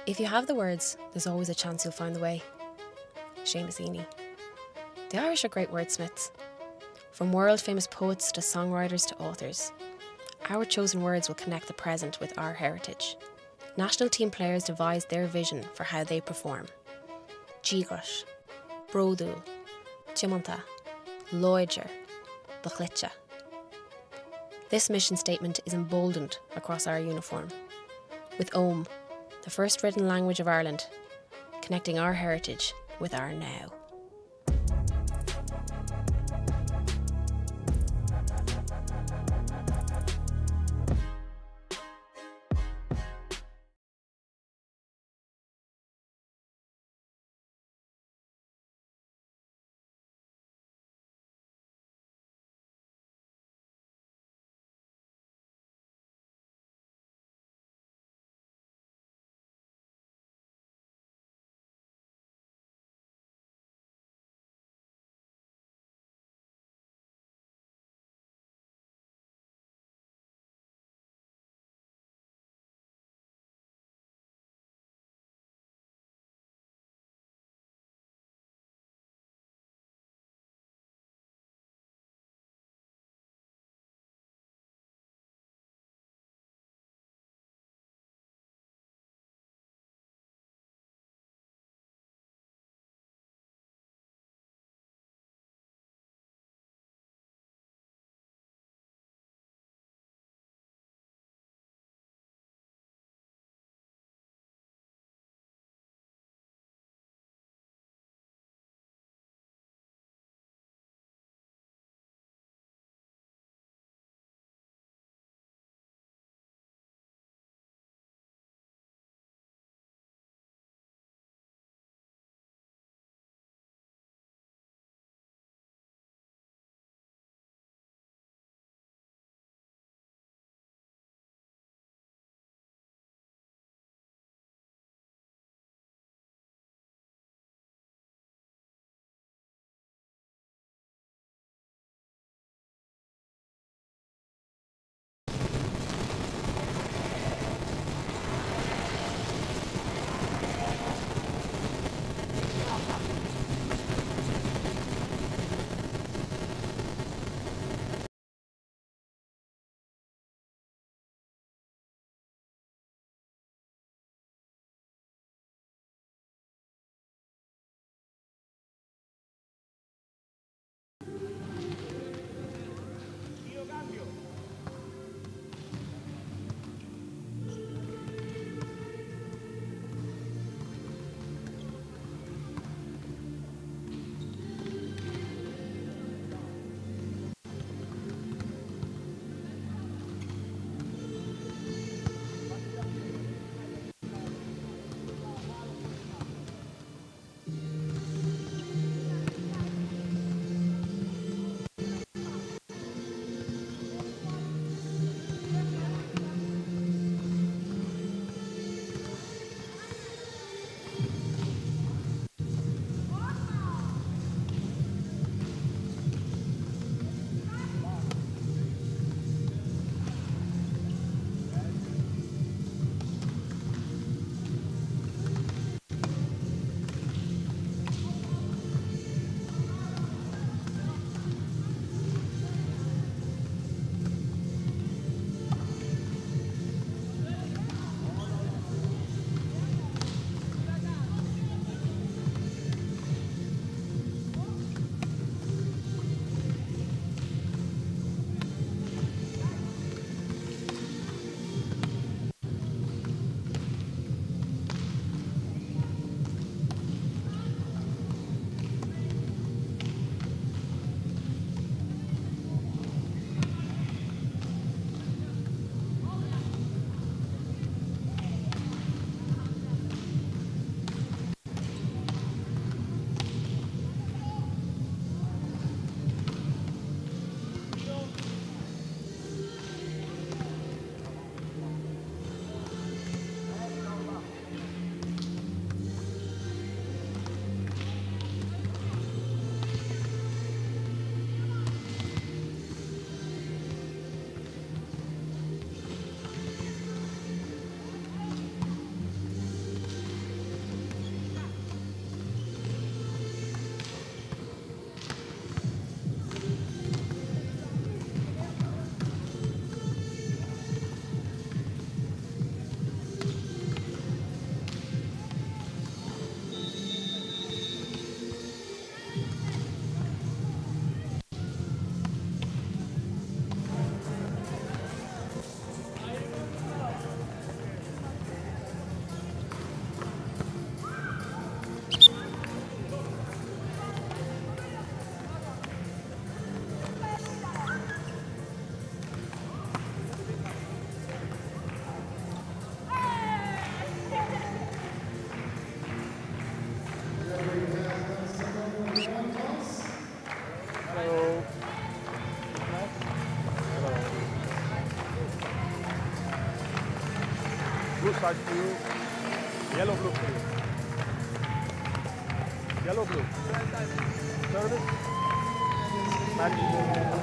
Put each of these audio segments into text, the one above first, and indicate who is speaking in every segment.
Speaker 1: If you have the words, there's always a chance you'll find the way. Seamus Heaney. The Irish are great wordsmiths. From world-famous poets to songwriters to authors. Our chosen words will connect the present with our heritage. National team players devised their vision for how they perform. Díogras, Brodúil, Timonta, Loidir, Bachlitcha. This mission statement is emboldened across our uniform. With Ohm, the first written language of Ireland, connecting our heritage with our now.
Speaker 2: start for you. Yellow, blue for you. Yellow, blue. Service. Match.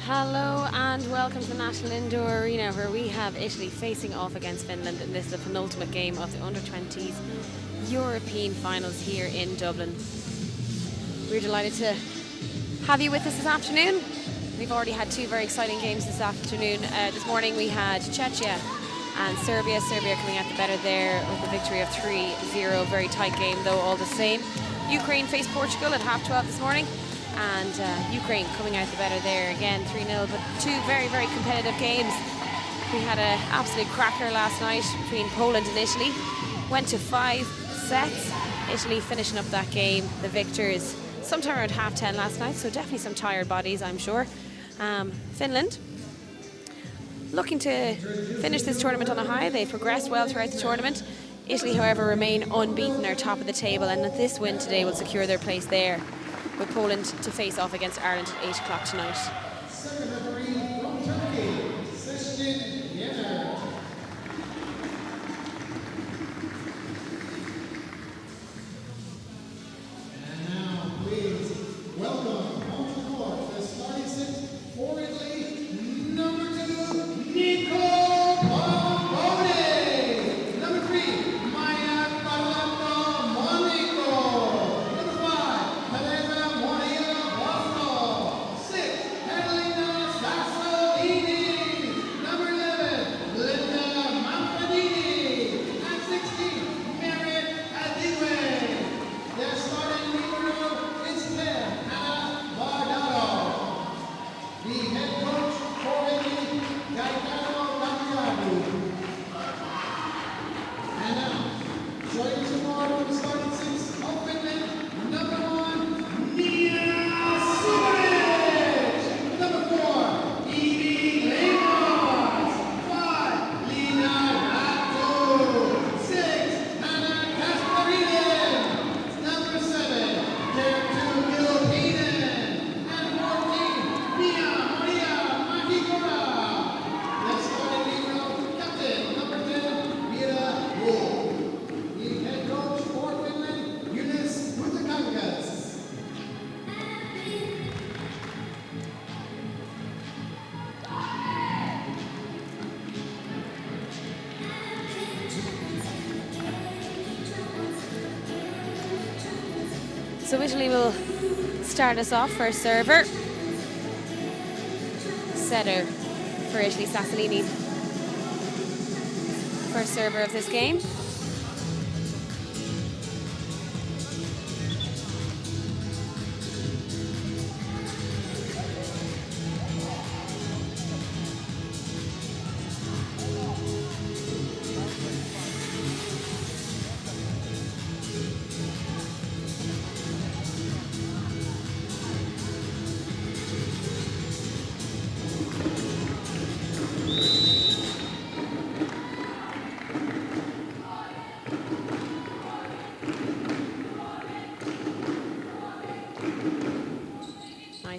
Speaker 1: Hello and welcome to the National Indoor Arena, where we have Italy facing off against Finland, and this is the penultimate game of the Under-20s European Finals here in Dublin. We're delighted to have you with us this afternoon. We've already had two very exciting games this afternoon. This morning we had Czechia and Serbia. Serbia coming out the better there with a victory of 3-0. Very tight game though, all the same. Ukraine faced Portugal at 12:30 this morning, and Ukraine coming out the better there again, 3-0. But two very, very competitive games. We had an absolute cracker last night between Poland and Italy. Went to 5 sets. Italy finishing up that game, the victors, sometime around 10:30 last night, so definitely some tired bodies, I'm sure. Finland looking to finish this tournament on a high. They've progressed well throughout the tournament. Italy, however, remain unbeaten. They're top of the table, and this win today will secure their place there, with Poland to face off against Ireland at 8 o'clock tonight. So Italy will start us off. First server, setter for Italy, Sassolini. First server of this game.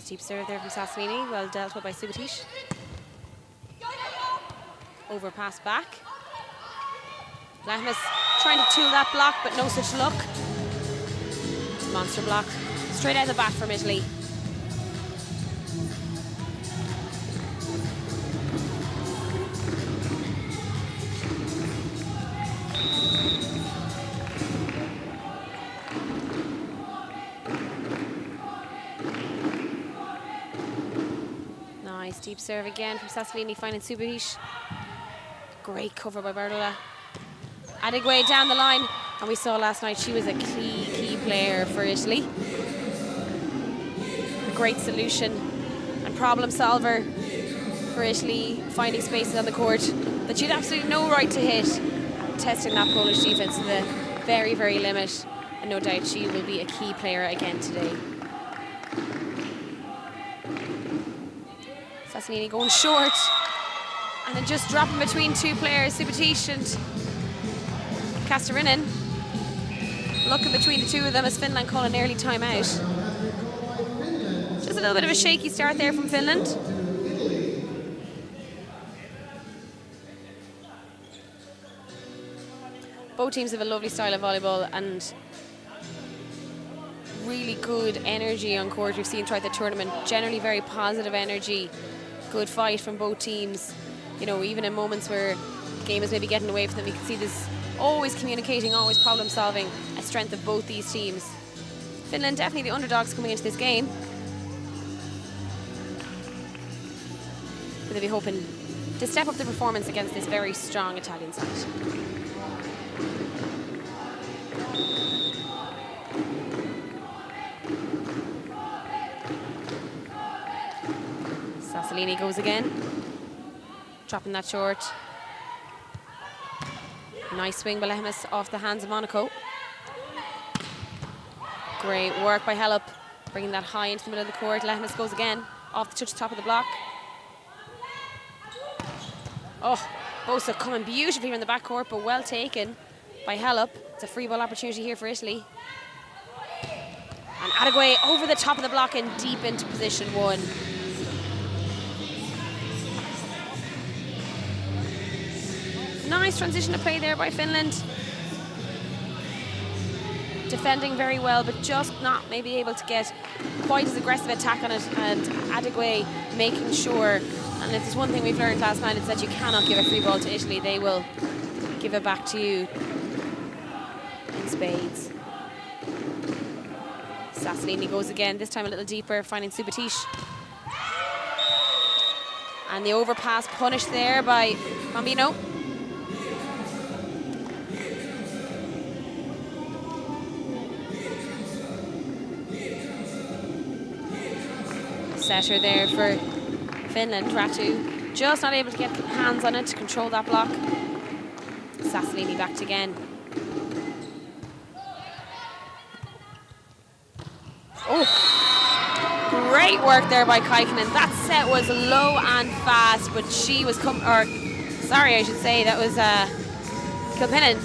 Speaker 1: Deep serve there from Sassolini, well dealt with by Subotic. Overpass back. Lahmas trying to tool that block, but no such luck. Monster block. Straight out the bat from Italy. Nice deep serve again from Sassolini, finding Subotic. Great cover by Bardola. Adegwe down the line, and we saw last night she was a key player for Italy. A great solution and problem solver for Italy, finding spaces on the court that she had absolutely no right to hit, testing that Polish defense to the very, very limit, and no doubt she will be a key player again today. Sassolini going short, and then just dropping between two players, Subotic and Kastarinen. Looking between the two of them as Finland call an early timeout. Just a little bit of a shaky start there from Finland. Both teams have a lovely style of volleyball and really good energy on court. We've seen throughout the tournament, generally very positive energy good fight from both teams. You know, even in moments where the game is maybe getting away from them, you can see this always communicating, always problem solving, a strength of both these teams. Finland definitely the underdogs coming into this game. But they'll be hoping to step up the performance against this very strong Italian side. Sassolini goes again, dropping that short. Nice swing by Lehmus off the hands of Monaco. Great work by Hellup, bringing that high into the middle of the court. Lehmus goes again, off the touch top of the block. Oh, Bosa coming beautifully from the backcourt, but well taken by Hellup. It's a free ball opportunity here for Italy. And Adegwe over the top of the block and deep into position one. Nice transition to play there by Finland. Defending very well, but just not maybe able to get quite as aggressive attack on it, and Adegwe making sure, and if there's one thing we've learned last night, it's that you cannot give a free ball to Italy. They will give it back to you in spades. Sassolini goes again, this time a little deeper, finding Subatish. And the overpass punished there by Bambino. Setter there for Finland. Ratu just not able to get hands on it to control that block. Sassolini back again. Oh, great work there by Kaikkonen. That set was low and fast, but she was I should say that was Kilpinen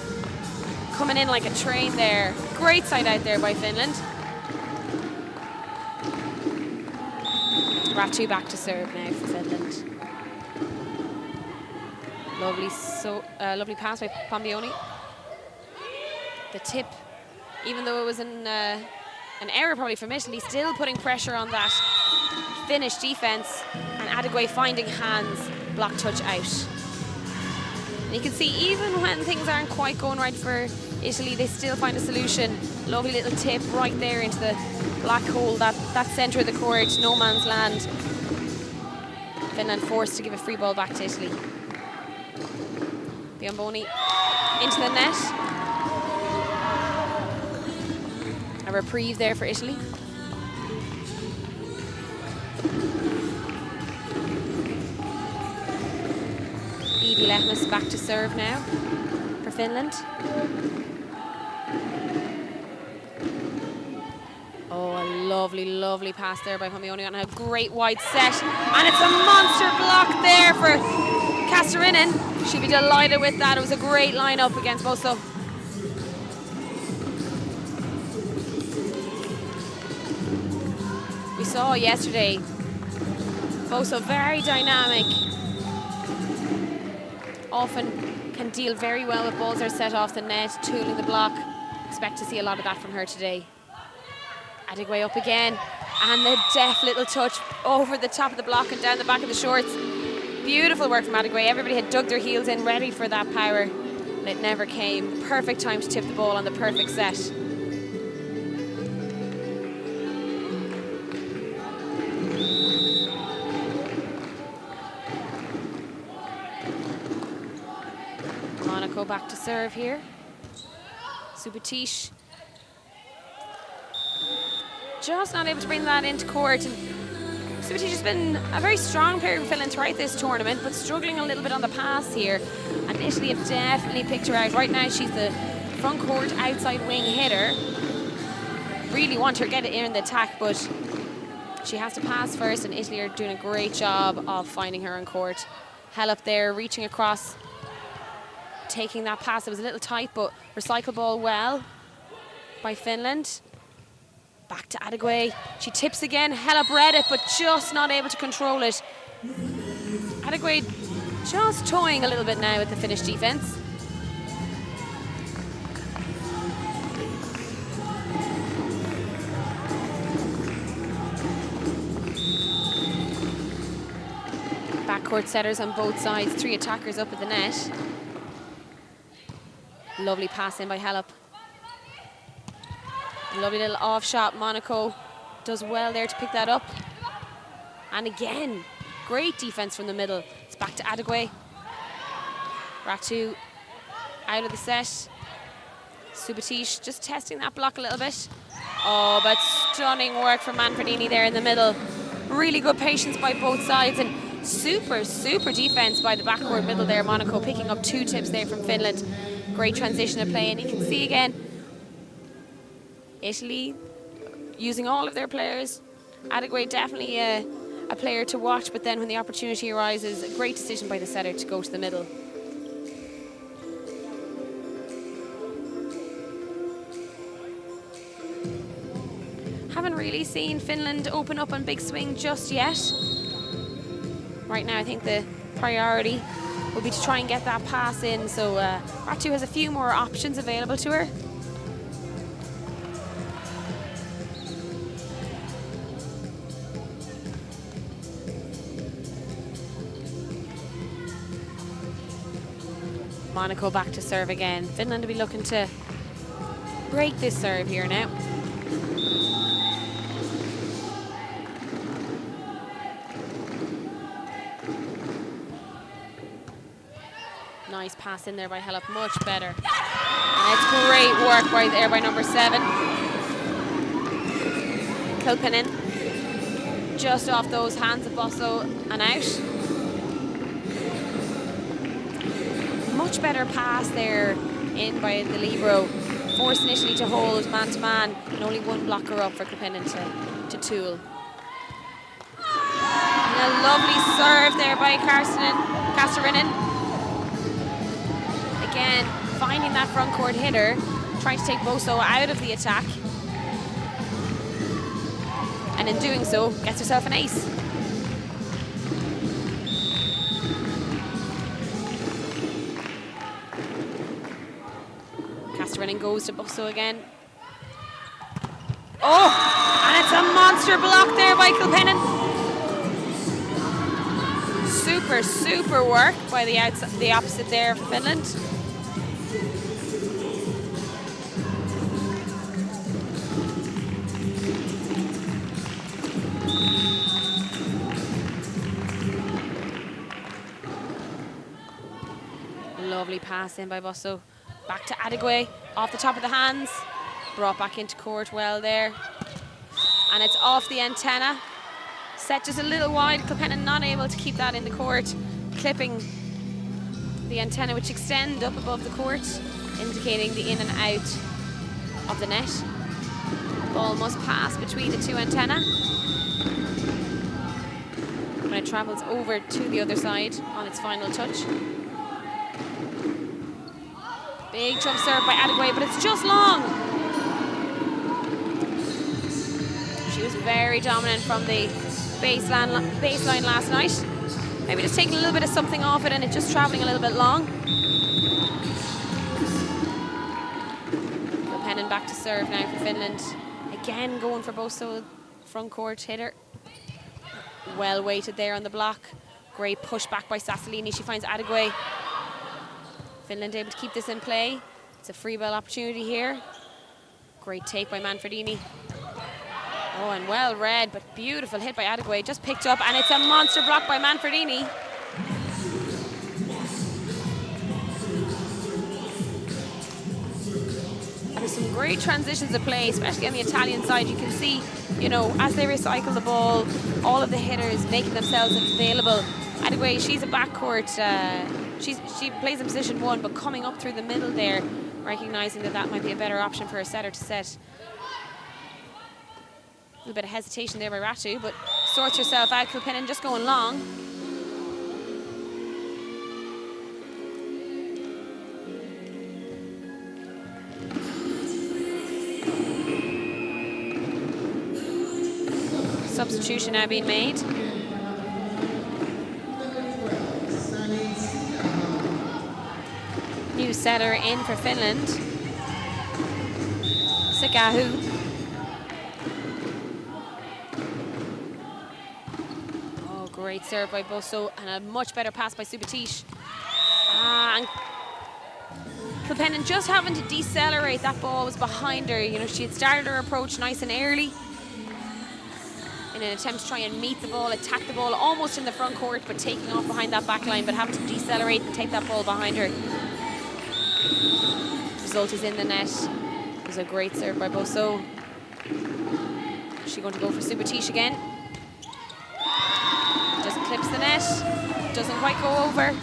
Speaker 1: coming in like a train there. Great side out there by Finland. Ratu back to serve now for Finland. Lovely pass by Pombioni. The tip, even though it was an error probably from Italy, still putting pressure on that Finnish defense, and Adegwe finding hands, block touch out. And you can see even when things aren't quite going right for Italy, they still find a solution. Lovely little tip right there into the black hole, that centre of the court, no man's land. Finland forced to give a free ball back to Italy. Biamboni into the net. A reprieve there for Italy. Evie Lehmus back to serve now for Finland. Oh, a lovely, lovely pass there by Pombioni on a great wide set. And it's a monster block there for Kastarinen. She'll be delighted with that. It was a great lineup against Boso. We saw yesterday, Boso very dynamic. Often can deal very well with balls that are set off the net, tooling the block. Expect to see a lot of that from her today. Adegwe up again, and the deft little touch over the top of the block and down the back of the shorts. Beautiful work from Adegwe. Everybody had dug their heels in, ready for that power, and it never came. Perfect time to tip the ball on the perfect set. Monaco back to serve here. Subatish just not able to bring that into court. And Subatish has been a very strong player for Finland throughout this tournament, but struggling a little bit on the pass here. And Italy have definitely picked her out. Right now she's the front court outside wing hitter. Really want her to get it in the attack, but she has to pass first, and Italy are doing a great job of finding her on court. Hellup there, reaching across, taking that pass. It was a little tight, but recycle ball well by Finland. Back to Adegwe. She tips again. Hellup read it, but just not able to control it. Adegwe just toying a little bit now with the Finnish defense. backcourt setters on both sides, 3 attackers up at the net. Lovely pass in by Halep. Lovely little off shot. Monaco does well there to pick that up. And again, great defense from the middle. It's back to Adegwe. Ratu out of the set. Subatish just testing that block a little bit. Oh, but stunning work from Manfredini there in the middle. Really good patience by both sides, and super defense by the backcourt middle there. Monaco picking up 2 tips there from Finland. Great transition of play, and you can see again, Italy using all of their players. Adegwe definitely a player to watch, but then when the opportunity arises, a great decision by the setter to go to the middle. Haven't really seen Finland open up on big swing just yet. Right now I think the priority will be to try and get that pass in, so Ratu has a few more options available to her. Monaco back to serve again. Finland will be looking to break this serve here now. Nice pass in there by Halep, much better. And it's great work there by number 7. Kilpinen. Just off those hands of Bosso and out. Much better pass there in by the libero, forcing Italy to hold man-to-man, and only 1 blocker up for Kilpinen to tool. And a lovely serve there by Kastarinen. Again, finding that front court hitter, trying to take Bosso out of the attack. And in doing so, gets herself an ace. Kastarinen goes to Bosso again. Oh, and it's a monster block there by Kilpinen. Super work by the opposite there for Finland. Lovely pass in by Bosso. Back to Adegwe, off the top of the hands. Brought back into court well there. And it's off the antenna. Set just a little wide. Kilpinen not able to keep that in the court. Clipping the antenna, which extend up above the court, indicating the in and out of the net. Ball must pass between the 2 antenna. When it travels over to the other side on its final touch. Big jump serve by Adegwe, but it's just long. She was very dominant from the baseline last night. Maybe just taking a little bit of something off it and it just traveling a little bit long. Kilpinen back to serve now for Finland. Again going for Bosso, front court hitter. Well weighted there on the block. Great push back by Sassolini. She finds Adegwe. Finland able to keep this in play. It's a free ball opportunity here. Great take by Manfredini. Oh, and well read, but beautiful hit by Adegwe. Just picked up, and it's a monster block by Manfredini. And there's some great transitions of play, especially on the Italian side. You can see, you know, as they recycle the ball, all of the hitters making themselves available. Adegwe, she's a backcourt. She plays in position 1, but coming up through the middle there, recognizing that might be a better option for a setter to set. A little bit of hesitation there by Ratu, but sorts herself out. Kilpinen just going long. Substitution now being made. New setter in for Finland. Sikahu.
Speaker 3: Great serve by Bosso and a much better pass by Subatish. And Kilpennon just having to decelerate. That ball was behind her. You know, she had started her approach nice and early in an attempt to try and meet the ball, attack the ball almost in the front court, but taking off behind that back line, but having to decelerate and take that ball behind her. Result is in the net. It was a great serve by Bosso. Is she going to go for Subatish again? Just clips the net. Doesn't quite go over.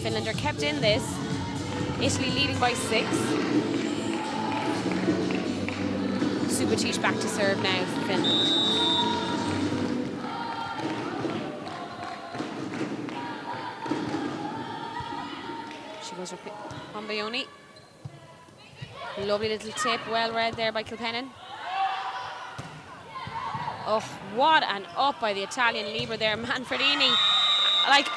Speaker 3: Finland are kept in this. Italy leading by 6. Subatish back to serve now for Finland. She goes for Pombayoni. Lovely little tip, well read there by Kilpennon. Oh, what an up by the Italian Libero there. Manfredini, like,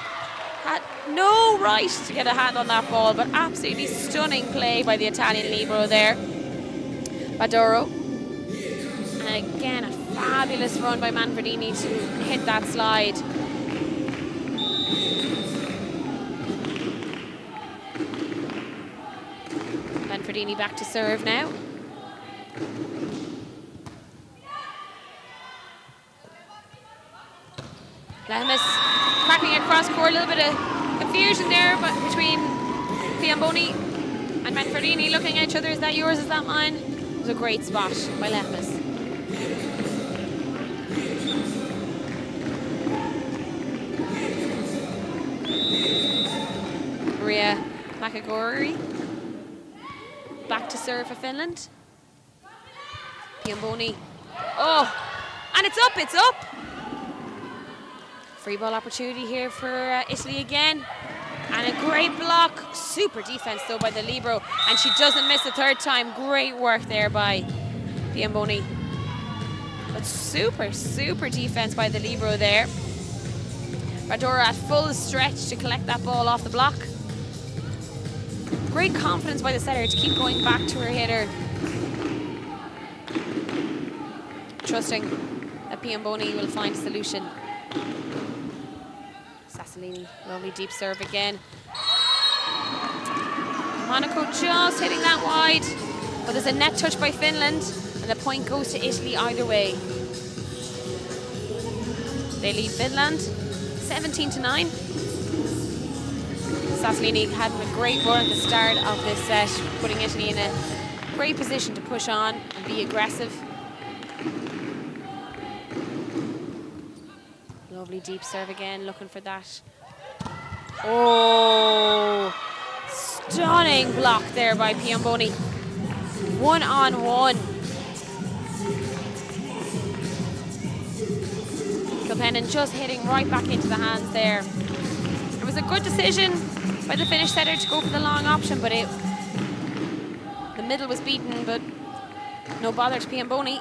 Speaker 3: had no right to get a hand on that ball, but absolutely stunning play by the Italian Libero there. Badoro. And again, a fabulous run by Manfredini to hit that slide. Manfredini back to serve now. Lehmus cracking across court, a little bit of confusion there but between Piamboni and Manfredini looking at each other. Is that yours, is that mine? It was a great spot by Lehmus. Maria Makagori back to serve for Finland. Piamboni. Oh, and it's up, it's up. Free ball opportunity here for Italy again. And a great block. Super defense though by the Libero. And she doesn't miss the third time. Great work there by Piamboni. But super, super defense by the Libero there. Badora at full stretch to collect that ball off the block. Great confidence by the setter to keep going back to her hitter. Trusting that Piamboni will find a solution. Sassolini, lovely deep serve again. Monaco just hitting that wide, but there's a net touch by Finland, and the point goes to Italy either way. They lead Finland 17-9. Sassolini had a great run at the start of this set, putting Italy in a great position to push on and be aggressive. Lovely deep serve again, looking for that. Oh, stunning block there by Piamboni. 1-on-1. Kilpennon just hitting right back into the hands there. It was a good decision by the Finnish setter to go for the long option, but the middle was beaten, but no bother to Piamboni.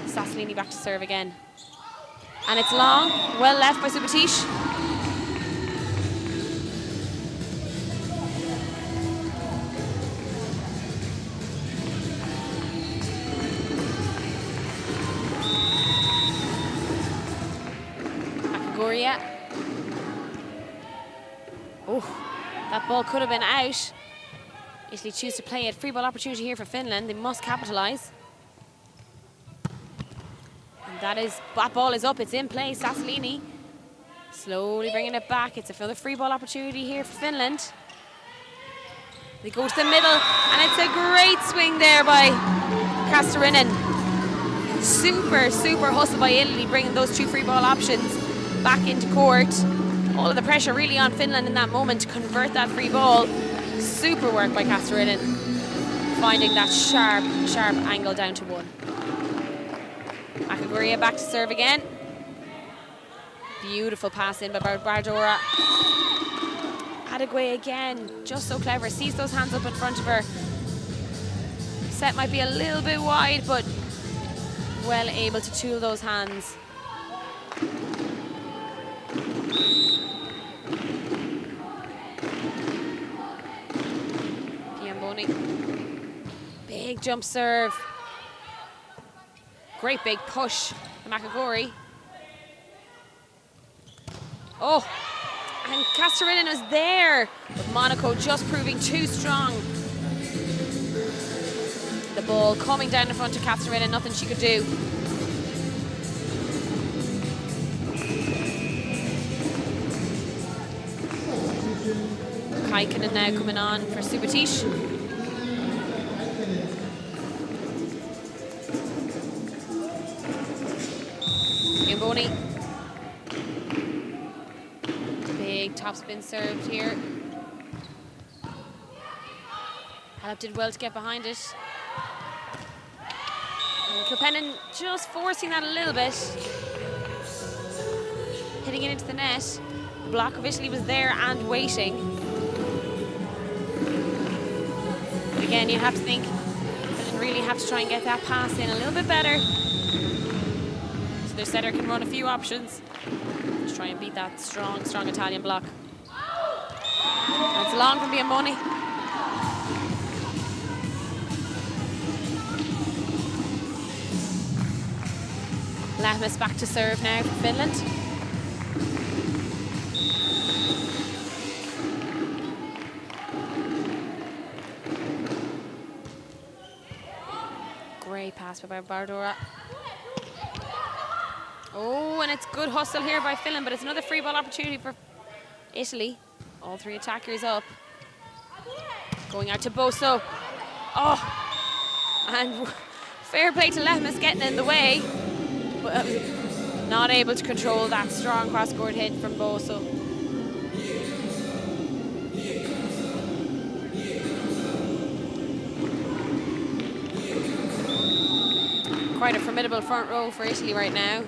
Speaker 3: Sassolini back to serve again. And it's long, well left by Subatish. Akagoria. Oh, that ball could have been out. Italy choose to play it. Free ball opportunity here for Finland. They must capitalise. That ball is up, it's in play. Sassolini slowly bringing it back. It's another free ball opportunity here for Finland. They go to the middle, and it's a great swing there by Kastarinen. Super, super hustle by Italy, bringing those two free ball options back into court. All of the pressure really on Finland in that moment to convert that free ball. Super work by Kastarinen, finding that sharp, sharp angle down to one. Akagoria back to serve again. Beautiful pass in by Bardora. Adegwe again, just so clever. Sees those hands up in front of her. Set might be a little bit wide, but well able to tool those hands. Piamboni. Big jump serve. Great big push from Makagori. Oh, and Castorinen was there, but Monaco just proving too strong. The ball coming down in front of Castorinen, nothing she could do. Kaikinen now coming on for Subatish. Giamboni. Big topspin served here. Halep did well to get behind it. And Kilpennon just forcing that a little bit. Hitting it into the net. The block of Italy was there and waiting. But again, you have to think, Finland really have to try and get that pass in a little bit better. So their setter can run a few options to try and beat that strong Italian block. And it's long from Biamboni. Lehmus back to serve now for Finland. Great pass by Bardora. Oh, and it's good hustle here by Finland, but it's another free ball opportunity for Italy. All three attackers up. Going out to Boso. Oh, and fair play to Lehmus getting in the way. But not able to control that strong cross-court hit from Boso. Quite a formidable front row for Italy right now.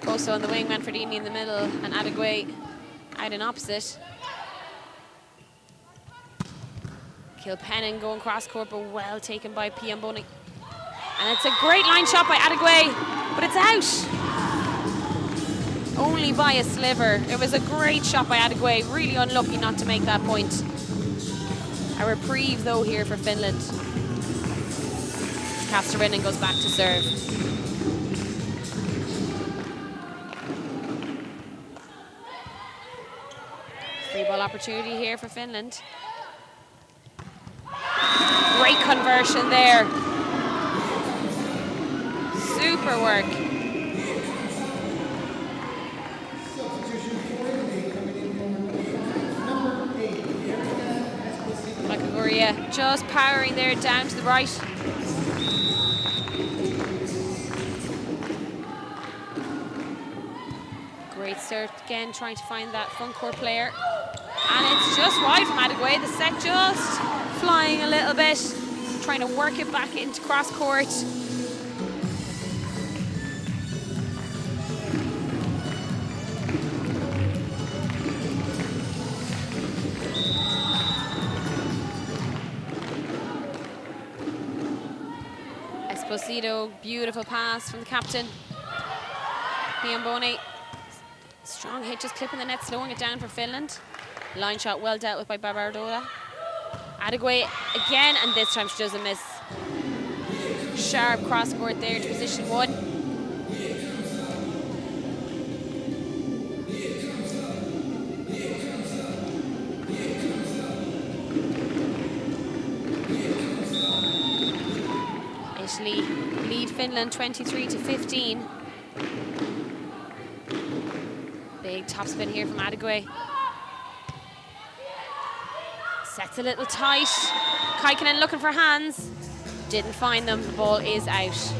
Speaker 3: Boso on the wing, Manfredini in the middle, and Adegway out in opposite. Kilpennon going cross-court, but well taken by Piamboni. And it's a great line shot by Adegway, but it's out. Only by a sliver. It was a great shot by Adegway. Really unlucky not to make that point. A reprieve though here for Finland. Castorinen goes back to serve. Free ball opportunity here for Finland. Great conversion there. Super work. Lakagoria just powering there down to the right. Great serve again, trying to find that front court player. And it's just wide from Adegway. The set just flying a little bit. Trying to work it back into cross court. Esposito, beautiful pass from the captain. Biamboni. Strong hit, just clipping the net, slowing it down for Finland. Line shot well dealt with by Barbardora. Adegway again, and this time she doesn't miss. Sharp cross court there to position one. Italy lead Finland 23-15. Big topspin here from Adegway. Sets a little tight. Kaikinen looking for hands. Didn't find them. The ball is out.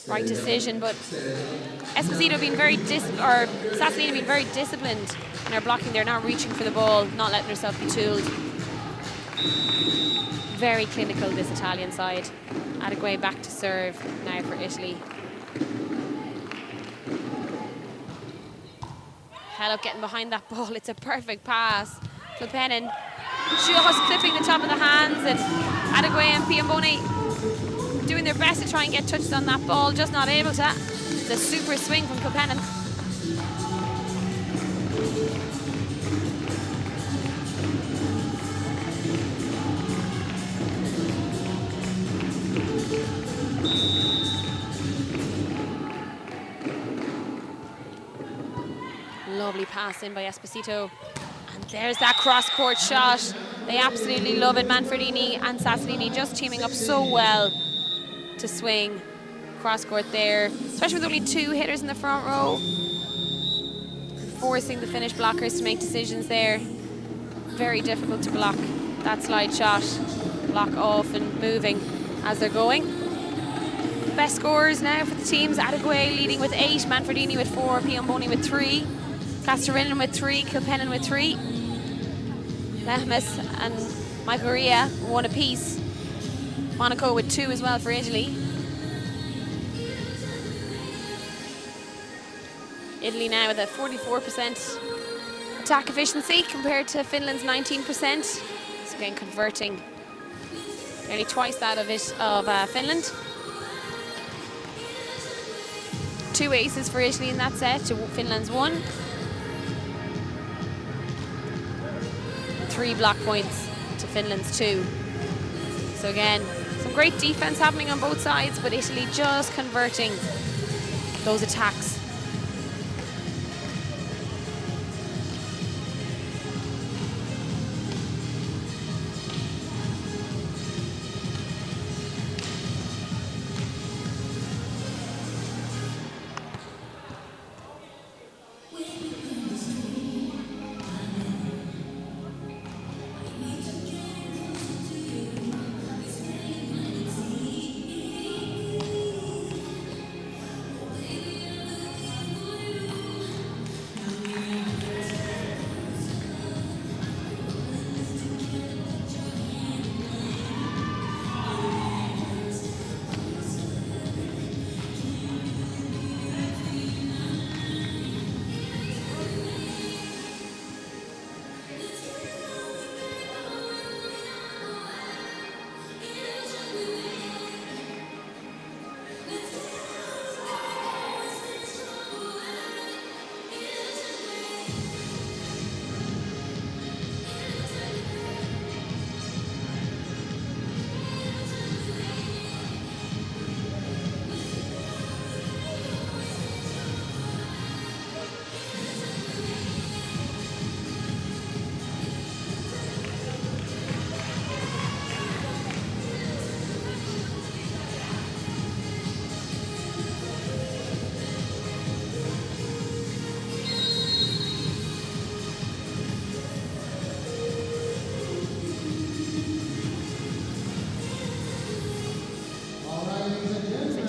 Speaker 3: Right decision, but Esposito being very Sassolini being very disciplined in her blocking. They're not reaching for the ball, not letting herself be tooled. Very clinical, this Italian side. Adegway back to serve now for Italy. Halep getting behind that ball. It's a perfect pass. Kilpennon just clipping the top of the hands, and Adegway and Piamboni doing their best to try and get touches on that ball, just not able to. It's a super swing from Kilpennon. pass in by Esposito. And there's that cross-court shot. They absolutely love it. Manfredini and Sassolini just teaming up so well to swing cross-court there, especially with only 2 hitters in the front row. Forcing the Finnish blockers to make decisions there. Very difficult to block that slide shot. Block off and moving as they're going. Best scorers now for the teams. Adegwe leading with 8, Manfredini with 4, Piomboni with 3, Kastorinen with 3, Kilpennon with 3. Lehmes and Maikoria 1 apiece. Monaco with 2 as well for Italy. Italy now with a 44% attack efficiency compared to Finland's 19%. So again, converting nearly twice that of Finland. 2 aces for Italy in that set to Finland's 1. 3 block points to Finland's 2. So again, some great defense happening on both sides, but Italy just converting those attacks.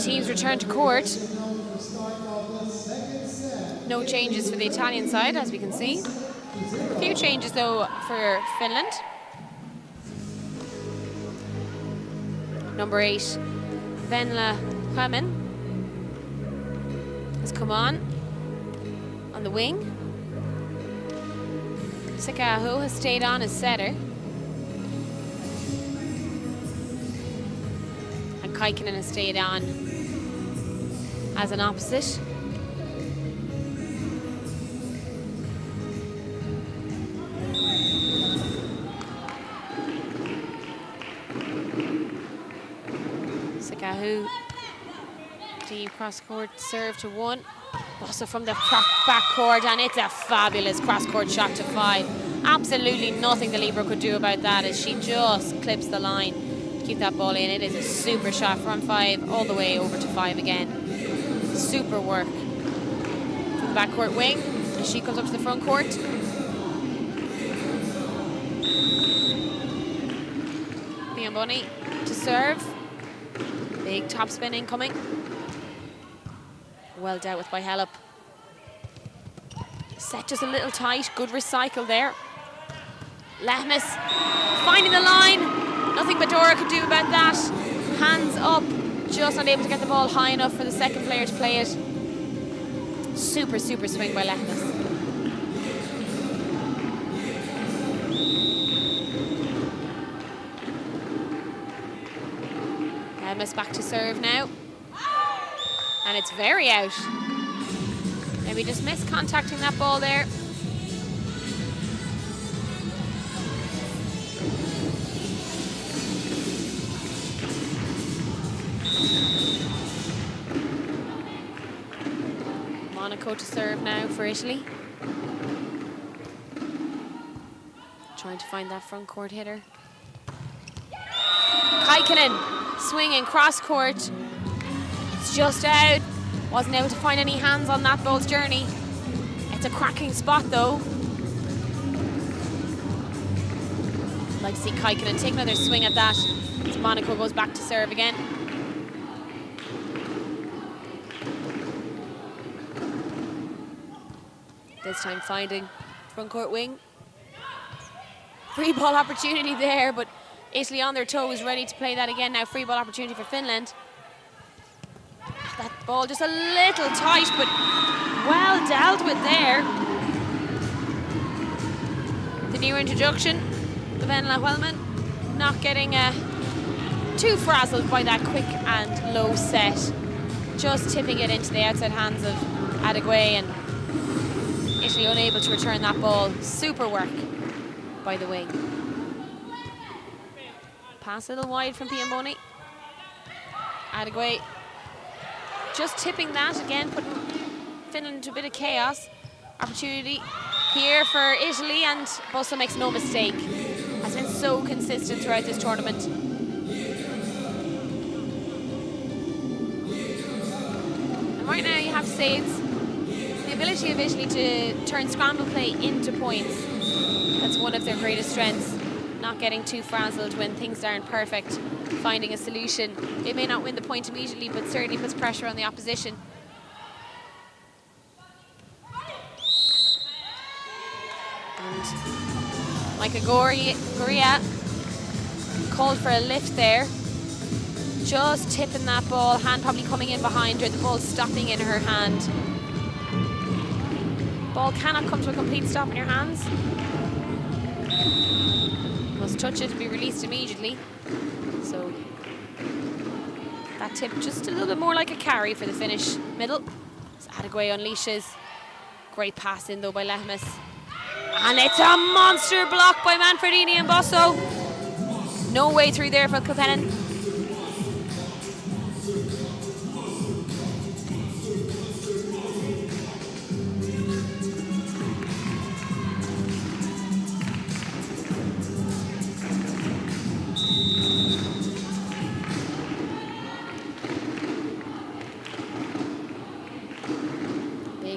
Speaker 3: Teams return to court. No changes for the Italian side, as we can see. A few changes, though, for Finland. Number 8, Venla Hömen has come on the wing. Sikahu has stayed on as setter. And Kaikkonen has stayed on as an opposite. Sikahu, deep cross court serve to 1. Also from the back court, and it's a fabulous cross court shot to 5. Absolutely nothing the libero could do about that as she just clips the line to keep that ball in. It is a super shot from 5 all the way over to 5 again. Super work from the backcourt wing as she comes up to the front court. Piomboni to serve. Big top spin incoming. Well dealt with by Hellup. Set just a little tight. Good recycle there. Lehmes finding the line. Nothing Badora could do about that. Hands up. Just not able to get the ball high enough for the second player to play it. Super, super swing by Lehmes. Lehmes back to serve now. And it's very out. Maybe just missed contacting that ball there. Monaco to serve now for Italy. Trying to find that front court hitter. Kaikkonen swinging cross court. It's just out. Wasn't able to find any hands on that ball's journey. It's a cracking spot though. I'd like to see Kaikkonen take another swing at that as Monaco goes back to serve again. This time finding front court wing. Free ball opportunity there, but Italy on their toes, ready to play that again now. Free ball opportunity for Finland. That ball just a little tight, but well dealt with there. The new introduction, the Venla Wellman, not getting too frazzled by that quick and low set. Just tipping it into the outside hands of Adegwe, and Italy unable to return that ball. Super work by the wing. Pass a little wide from Piamboni. Adegwe just tipping that again, putting Finland into a bit of chaos. Opportunity here for Italy, and Bosso makes no mistake. Has been so consistent throughout this tournament. And right now you have to say it's the ability of Italy to turn scramble play into points. That's one of their greatest strengths. Not getting too frazzled when things aren't perfect. Finding a solution. They may not win the point immediately, but certainly puts pressure on the opposition. And Micah Goria called for a lift there. Just tipping that ball, hand probably coming in behind her, the ball stopping in her hand. Ball cannot come to a complete stop in your hands. Must touch it and be released immediately. So that tip just a little bit more like a carry for the Finnish middle. As Adegwe unleashes. Great pass in though by Lehmes. And it's a monster block by Manfredini and Bosso. No way through there for Kilpennon.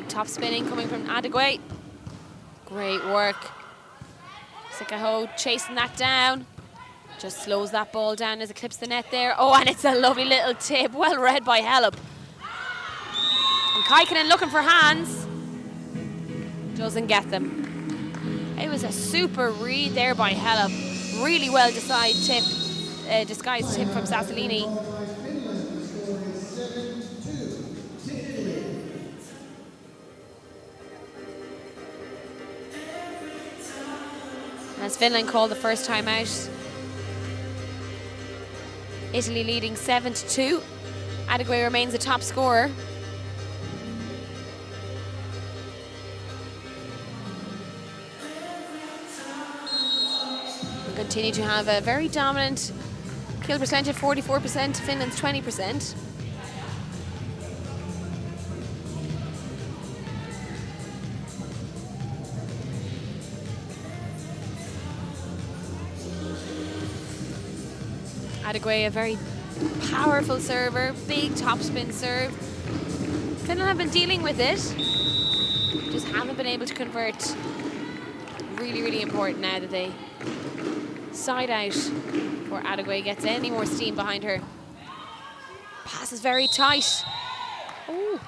Speaker 3: Top spinning coming from Adegwe. Great work. Sikaho chasing that down. Just slows that ball down as it clips the net there. Oh, and it's a lovely little tip. Well read by Hellup. And Kaikkonen looking for hands. Doesn't get them. It was a super read there by Hellup. Really well disguised tip from Sassolini. As Finland called the first time out. Italy leading 7-2. Adegwe remains the top scorer. We continue to have a very dominant kill percentage, 44% to Finland's 20%. Adegwe, a very powerful server, big topspin serve. Finland have been dealing with it, just haven't been able to convert. Really, really important now that they side out before Adegwe gets any more steam behind her. Pass is very tight. Ooh.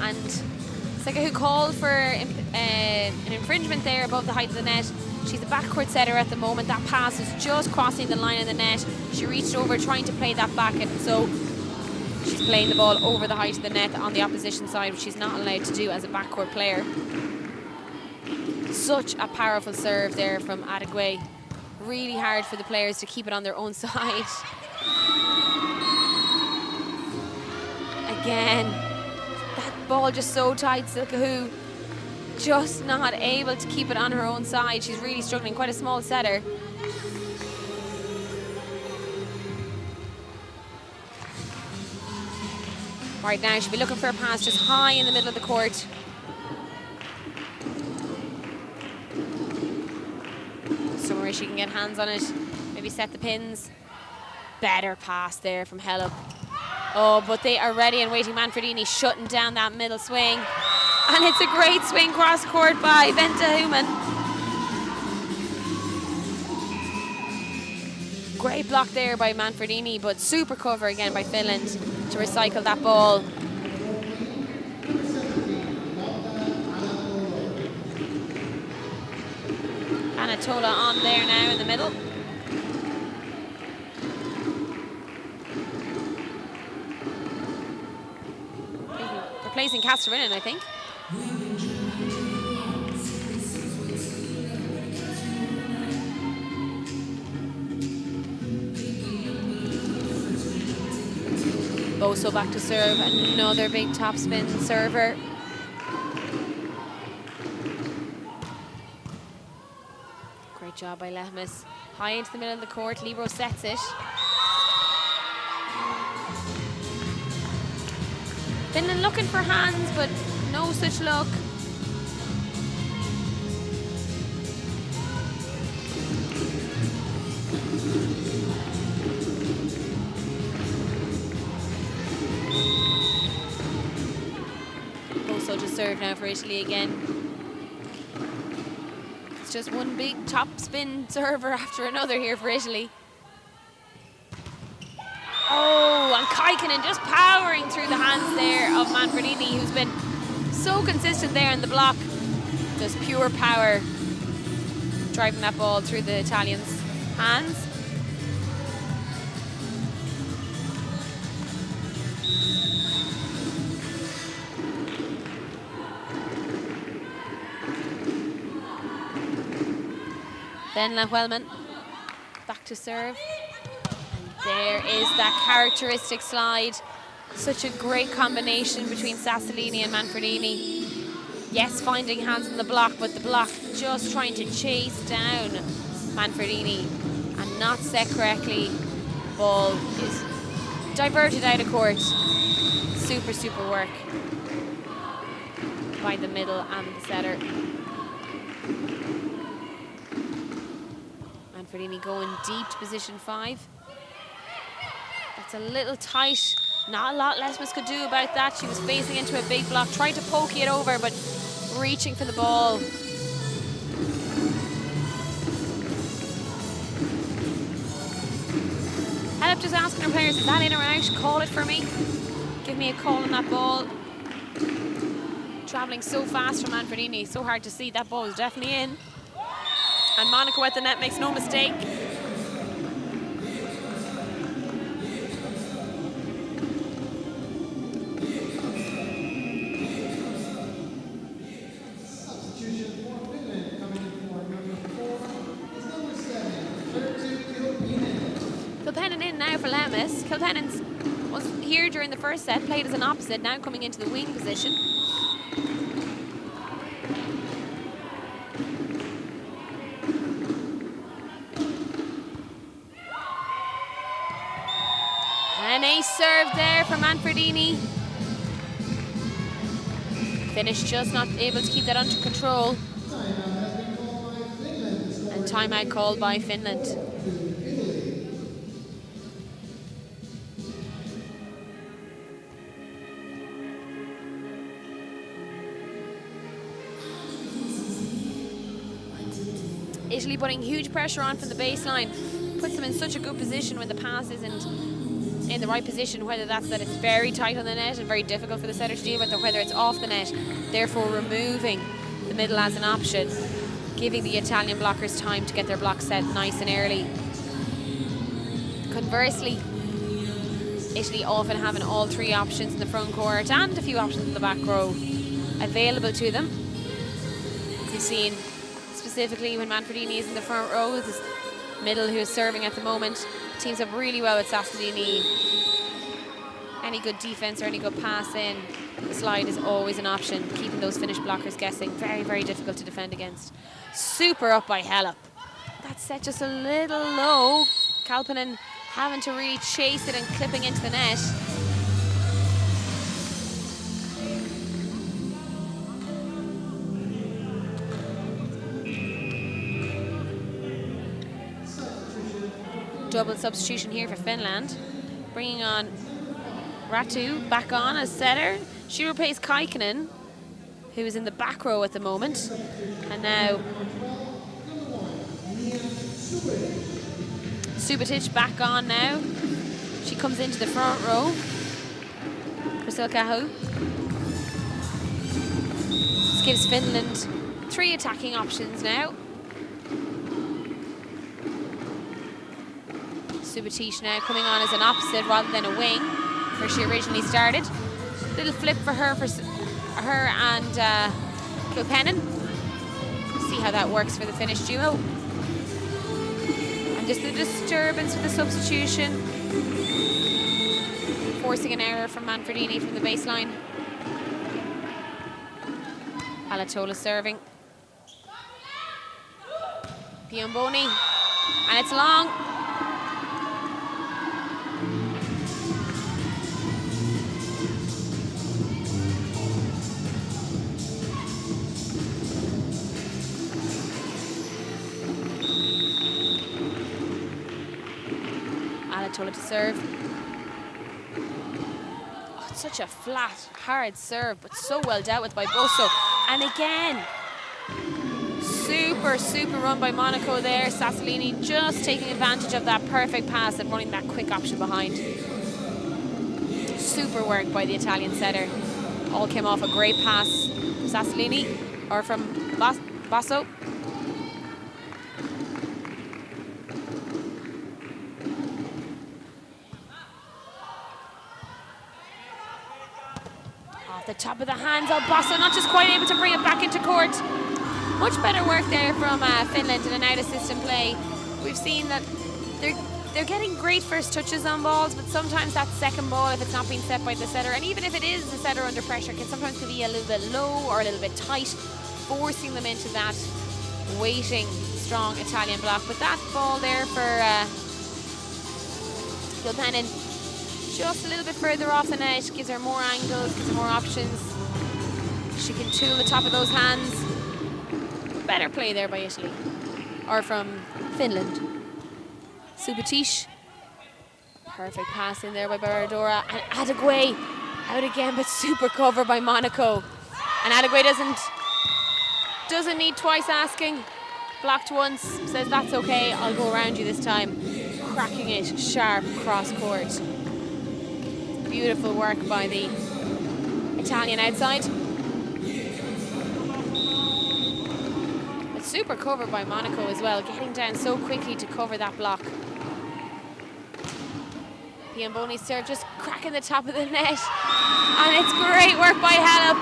Speaker 3: And Seka, who called for an infringement there above the height of the net. She's a backcourt setter at the moment. That pass is just crossing the line of the net. She reached over trying to play that back, and so she's playing the ball over the height of the net on the opposition side, which she's not allowed to do as a backcourt player. Such a powerful serve there from Adegwe. Really hard for the players to keep it on their own side. Again, that ball just so tight. Silkahu just not able to keep it on her own side. She's really struggling, quite a small setter. Right now she'll be looking for a pass just high in the middle of the court. where she can get hands on it, maybe set the pins. Better pass there from Hellop. Oh, but they are ready and waiting. Manfredini shutting down that middle swing. And it's a great swing cross court by Venta Human. Great block there by Manfredini, but super cover again by Finland to recycle that ball. Anatola on there now in the middle. Replacing Kasterinen, I think. Boso back to serve, another big topspin server. Great job by Lehmus. High into the middle of the court, Libero sets it. Finland looking for hands, but no such luck. Also to serve now for Italy again. It's just one big top spin server after another here for Italy. Oh, and Kaikkonen just powering through the hands there of Manfredini, who's been so consistent there in the block. Just pure power driving that ball through the Italians' hands. Then Lahuelman back to serve. There is that characteristic slide. Such a great combination between Sassolini and Manfredini. Yes, finding hands in the block, but the block just trying to chase down Manfredini and not set correctly. Ball is diverted out of court. Super, super work by the middle and the setter. Manfredini going deep to position 5. That's a little tight. Not a lot Lesmus could do about that. She was facing into a big block, trying to poke it over, but reaching for the ball. Hellop just asking her players, is that in or out? Call it for me. Give me a call on that ball. Travelling so fast from Manfredini, so hard to see. That ball is definitely in. And Monaco at the net makes no mistake. Kilpennon in now for Lemmis. Kilpennon was here during the first set, played as an opposite, now coming into the wing position. An ace serve there for Manfredini. Finish just not able to keep that under control. And timeout called by Finland. Italy putting huge pressure on from the baseline. Puts them in such a good position when the pass isn't in the right position, whether that's that it's very tight on the net and very difficult for the setter to deal with, or whether it's off the net, therefore removing the middle as an option, giving the Italian blockers time to get their block set nice and early. Conversely, Italy often having all three options in the front court and a few options in the back row available to them. As you've seen, specifically when Manfredini is in the front row, this middle who is serving at the moment teams up really well with Sassolini. Any good defense or any good pass in, the slide is always an option, keeping those Finnish blockers guessing. Very, very difficult to defend against. Super up by Hellop. That set just a little low. Kalpanen having to really chase it and clipping into the net. Double substitution here for Finland. Bringing on Ratu back on as setter. She replaced Kaikkonen, who is in the back row at the moment. And now Subotic back on now. She comes into the front row. Krasilkahu. This gives Finland 3 attacking options now. Subotic now coming on as an opposite rather than a wing, where she originally started. Little flip for her and Kilpennon. See how that works for the Finnish duo. And just the disturbance with the substitution, forcing an error from Manfredini from the baseline. Alatola serving. Piomboni, and it's long. Alatola to serve. Oh, it's such a flat, hard serve, but so well dealt with by Bosso. And again, super run by Monaco there. Sassolini just taking advantage of that perfect pass and running that quick option behind. Super work by the Italian setter. All came off a great pass from Sassolini, or from Bosso. Off the top of the hands, Bosso not just quite able to bring it back into court. Much better work there from Finland in an out-of-system play. We've seen that they're getting great first touches on balls, but sometimes that second ball, if it's not being set by the setter, and even if it is the setter under pressure, can sometimes be a little bit low or a little bit tight, forcing them into that waiting, strong Italian block. But that ball there for Kilpennon, just a little bit further off the net, gives her more angles, gives her more options. She can tool the top of those hands. Better play there by Italy, or from Finland. Subotic, perfect pass in there by Baradora, and Adegway out again, but super cover by Monaco. And Adegway doesn't need twice asking. Blocked once, says that's okay, I'll go around you this time. Cracking it sharp cross court. Beautiful work by the Italian outside. But super cover by Monaco as well, getting down so quickly to cover that block. Piomboni's serve just cracking the top of the net. And it's great work by Halep.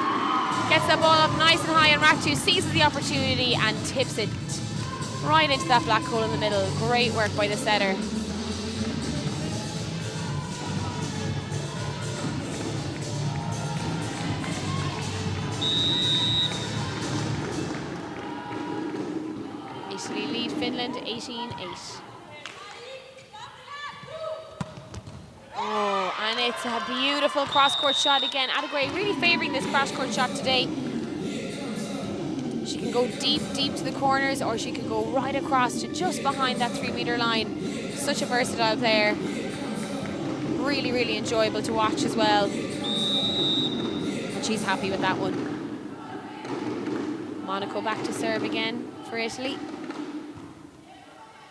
Speaker 3: Gets that ball up nice and high, and Ratu seizes the opportunity and tips it right into that black hole in the middle. Great work by the setter. Italy lead Finland 18-8. Oh, and it's a beautiful cross-court shot again. Adegway really favouring this cross-court shot today. She can go deep to the corners, or she can go right across to just behind that 3-metre line. Such a versatile player. Really, really enjoyable to watch as well. And she's happy with that one. Monaco back to serve again for Italy.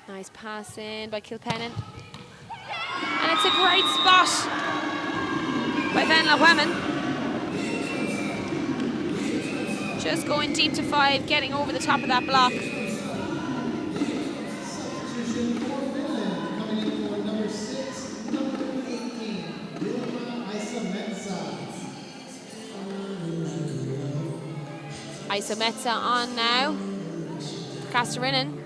Speaker 3: Nice pass in by Kilpennon. And it's a great spot by Venla Wemmen. Just going deep to 5, getting over the top of that block. Isometsa on now. Kastarinen.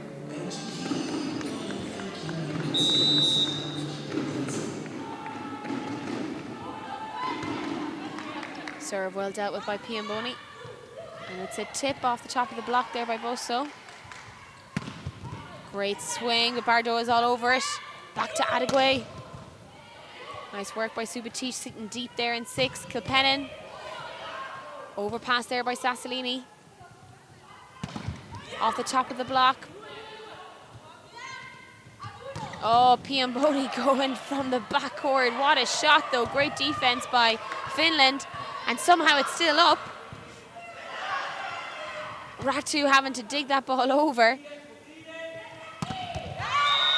Speaker 3: Serve well dealt with by Piomboni. And it's a tip off the top of the block there by Bosso. Great swing, but Bardot is all over it. Back to Adegway. Nice work by Subotic, sitting deep there in 6. Kilpennon. Overpass there by Sassolini. Off the top of the block. Oh, Piamboni going from the backcourt. What a shot, though. Great defense by Finland. And somehow it's still up. Ratu having to dig that ball over.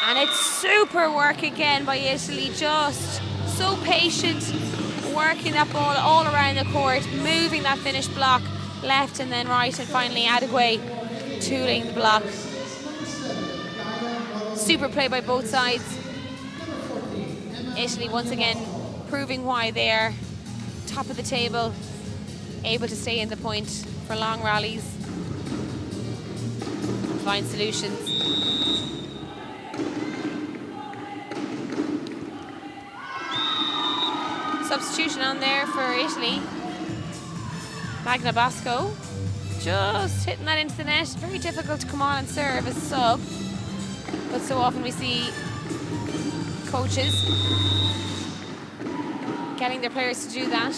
Speaker 3: And it's super work again by Italy. Just so patient, working that ball all around the court, moving that finished block left and then right, and finally Adegwe tooling the block. Super play by both sides. Italy once again proving why they're top of the table, able to stay in the point for long rallies, find solutions. Substitution on there for Italy. Magna Basco just hitting that into the net. Very difficult to come on and serve as a sub, but so often we see coaches getting their players to do that.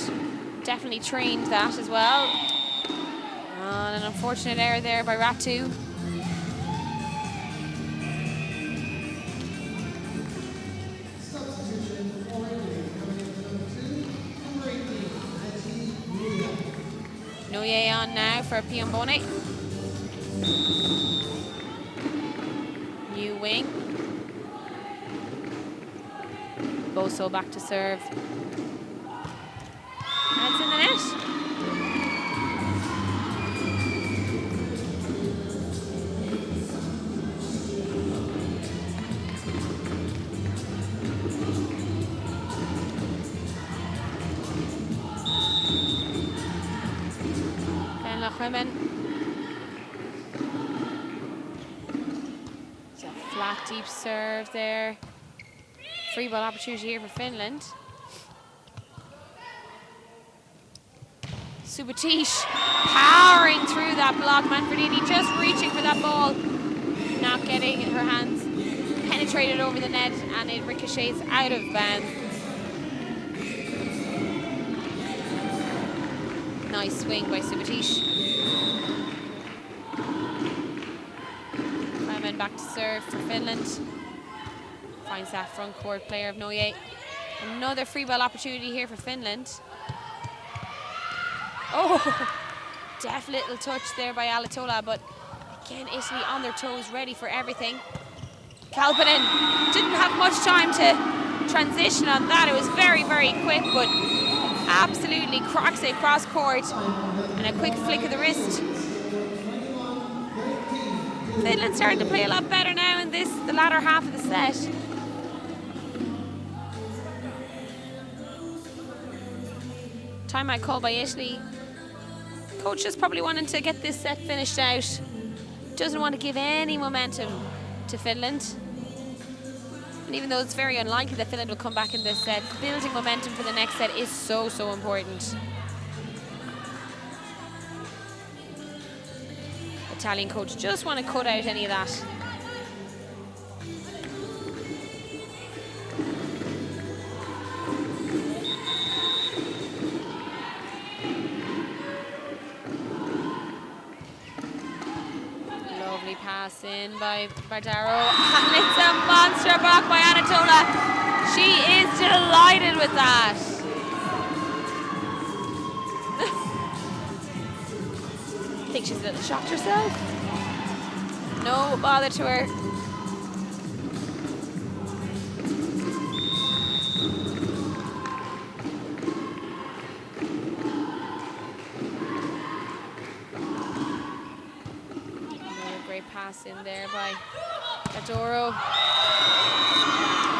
Speaker 3: Definitely trained that as well. And an unfortunate error there by Ratu. Noye on now for Piambone. New wing. Boso back to serve. And it's in the net. Women. It's a flat, deep serve there. Free ball opportunity here for Finland. Subatish powering through that block. Manfredini just reaching for that ball, not getting her hands penetrated over the net, and it ricochets out of bounds. Nice swing by Subatish. Clement back to serve for Finland. Finds that front court player of Noye. Another free ball opportunity here for Finland. Oh, deft little touch there by Alatola, but again, Italy on their toes, ready for everything. Kalpanen didn't have much time to transition on that. It was very, very quick, but absolutely cracks it cross court, and a quick flick of the wrist. Finland starting to play a lot better now in the latter half of the set. Timeout call by Italy. Coach just probably wanting to get this set finished out. Doesn't want to give any momentum to Finland. And even though it's very unlikely that Finland will come back in this set, building momentum for the next set is so, so important. Italian coach just want to cut out any of that. Lovely pass in by Bardaro, and it's a monster block by Anatola. She is delighted with that. I think she's a little shocked herself. No bother to her. Another great pass in there by Adoro.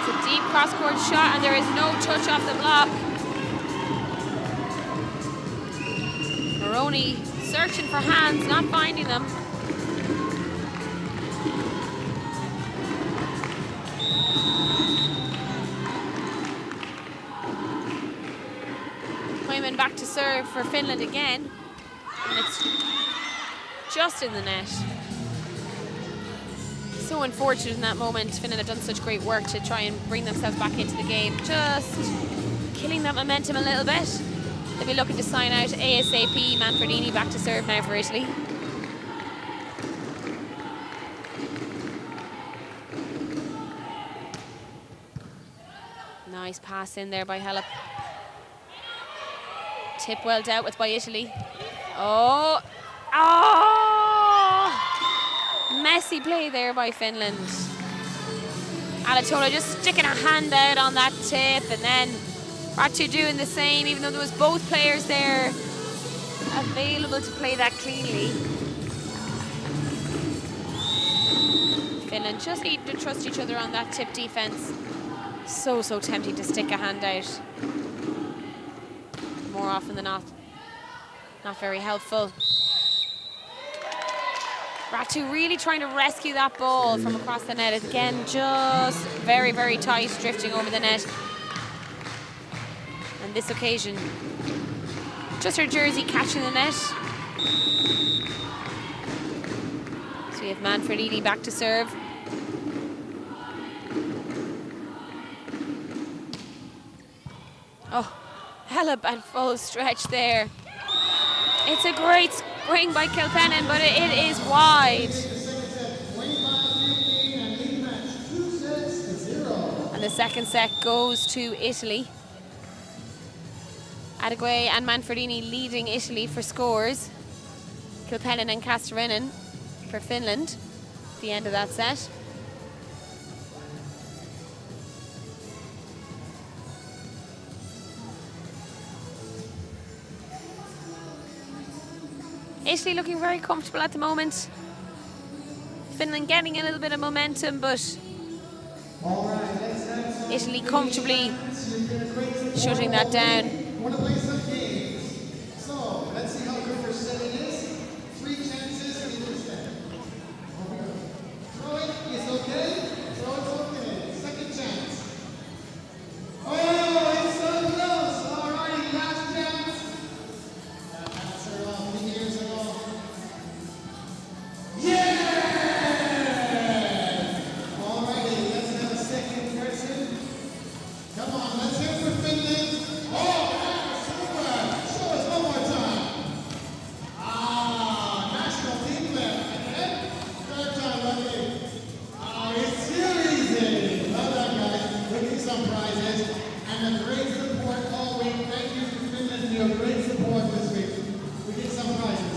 Speaker 3: It's a deep cross-court shot, and there is no touch off the block. Maroney searching for hands, not finding them. Hyman back to serve for Finland again, and it's just in the net. So unfortunate in that moment. Finland have done such great work to try and bring themselves back into the game, just killing that momentum a little bit. They'll be looking to sign out ASAP. Manfredini back to serve now for Italy. Nice pass in there by Helop. Tip well dealt with by Italy. Oh! Oh! Messy play there by Finland. Alatola just sticking a hand out on that tip, and then Ratu doing the same, even though there was both players there available to play that cleanly. Finland just needing to trust each other on that tip defense. So tempting to stick a hand out. More often than not very helpful. Ratu really trying to rescue that ball from across the net. Again, just very, very tight, drifting over the net. And this occasion, just her jersey catching the net. So we have Manfredini back to serve. Oh, Helop at full stretch there. It's a great spring by Kilpennon, but it is wide. And the second set goes to Italy. Adegway and Manfredini leading Italy for scores. Kilpennon and Kastarinen for Finland at the end of that set. Italy looking very comfortable at the moment. Finland getting a little bit of momentum, but Italy comfortably shutting that down.
Speaker 4: Want to play some games? So let's see how good your setting is. 3 chances and you set. Throw it is okay. Throw it's okay. Second chance. Oh, it's so close. All right, last chance. That answer 3 years ago. Yeah! All righty, let's have a second person. Come on, let's hear for Finland. Oh! Prizes and a great support all week. Thank you to Finland for your great support this week. We get some prizes.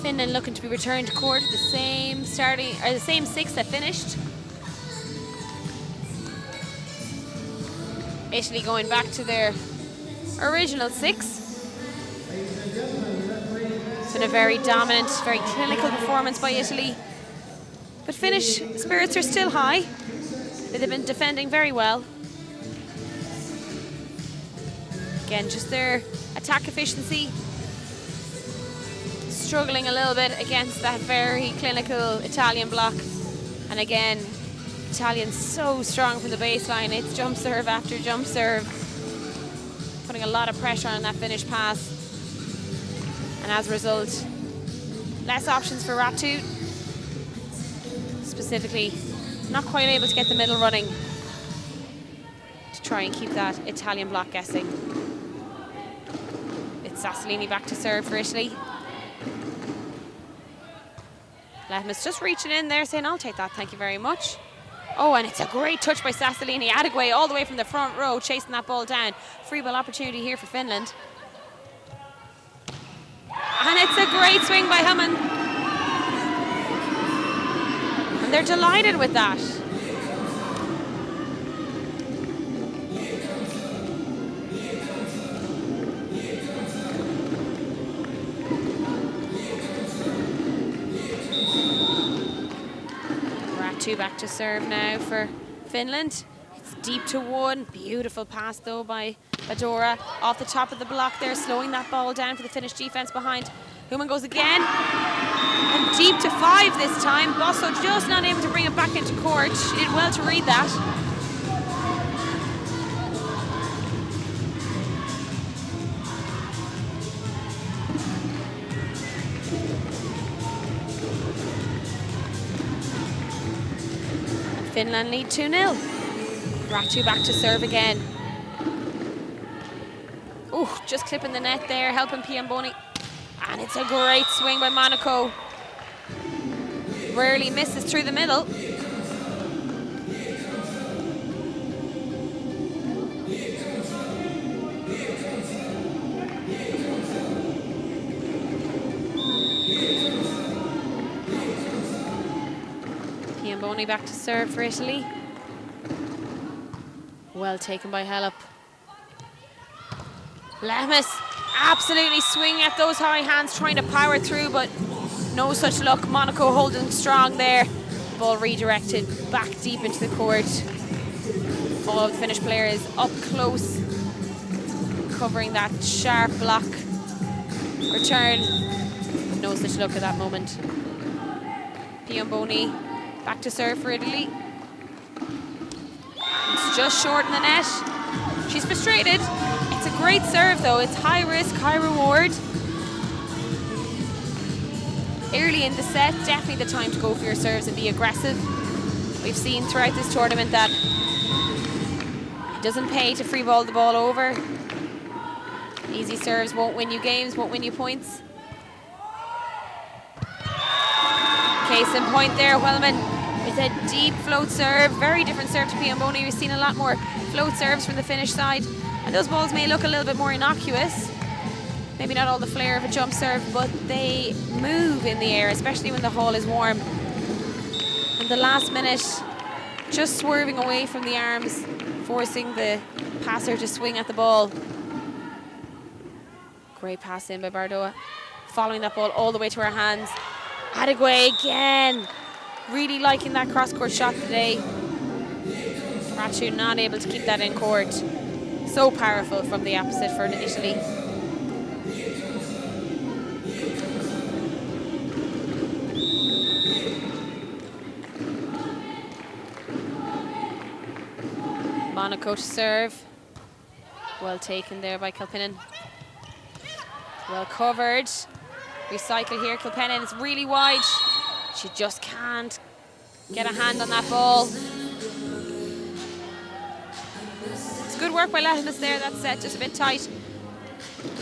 Speaker 3: Finland looking to be returned to court at the same the same 6 that finished. Italy going back to their original 6. It's been a very dominant, very clinical performance by Italy. But Finnish spirits are still high. They've been defending very well. Again, just their attack efficiency struggling a little bit against that very clinical Italian block. And again, Italians so strong from the baseline. It's jump serve after jump serve, putting a lot of pressure on that Finnish pass. And as a result, less options for Ratu. Specifically, not quite able to get the middle running to try and keep that Italian block guessing. It's Sassolini back to serve for Italy. Lehman's just reaching in there saying, I'll take that, thank you very much. Oh, and it's a great touch by Sassolini. Adegway all the way from the front row, chasing that ball down. Free ball opportunity here for Finland. And it's a great swing by Hammond. they're delighted with that. Ratu back to serve now for Finland. It's deep to one. Beautiful pass though by Badora off the top of the block there, slowing that ball down for the Finnish defense behind. Human goes again. And deep to 5 this time. Bosso just not able to bring it back into court. She did well to read that. Finland lead 2-0. Ratu back to serve again. Ooh, just clipping the net there, helping Piamboni. And it's a great swing by Monaco. Rarely misses through the middle. Piamboni back to serve for Italy. Well taken by Halep. Lemus absolutely swinging at those high hands, trying to power through, but no such luck. Monaco holding strong there. Ball redirected back deep into the court. All of the Finnish players up close, covering that sharp block. Return. No such luck at that moment. Piamboni back to serve for Italy. It's just short in the net. She's frustrated. It's a great serve though. It's high risk, high reward. Early in the set, definitely the time to go for your serves and be aggressive. We've seen throughout this tournament that it doesn't pay to free ball the ball over. Easy serves won't win you games, won't win you points. Case in point there, Wellman with a deep float serve. Very different serve to Piamboni. We've seen a lot more float serves from the Finnish side. And those balls may look a little bit more innocuous. Maybe not all the flair of a jump serve, but they move in the air, especially when the hall is warm. And the last minute, just swerving away from the arms, forcing the passer to swing at the ball. Great pass in by Bardoa. Following that ball all the way to her hands. Adegwe again. Really liking that cross-court shot today. Ratu not able to keep that in court. So powerful from the opposite for Italy. Monaco to serve. Well taken there by Kilpinen. Well covered. Recycle here. Kilpinen is really wide. She just can't get a hand on that ball. It's good work by Latimus there. That set just a bit tight.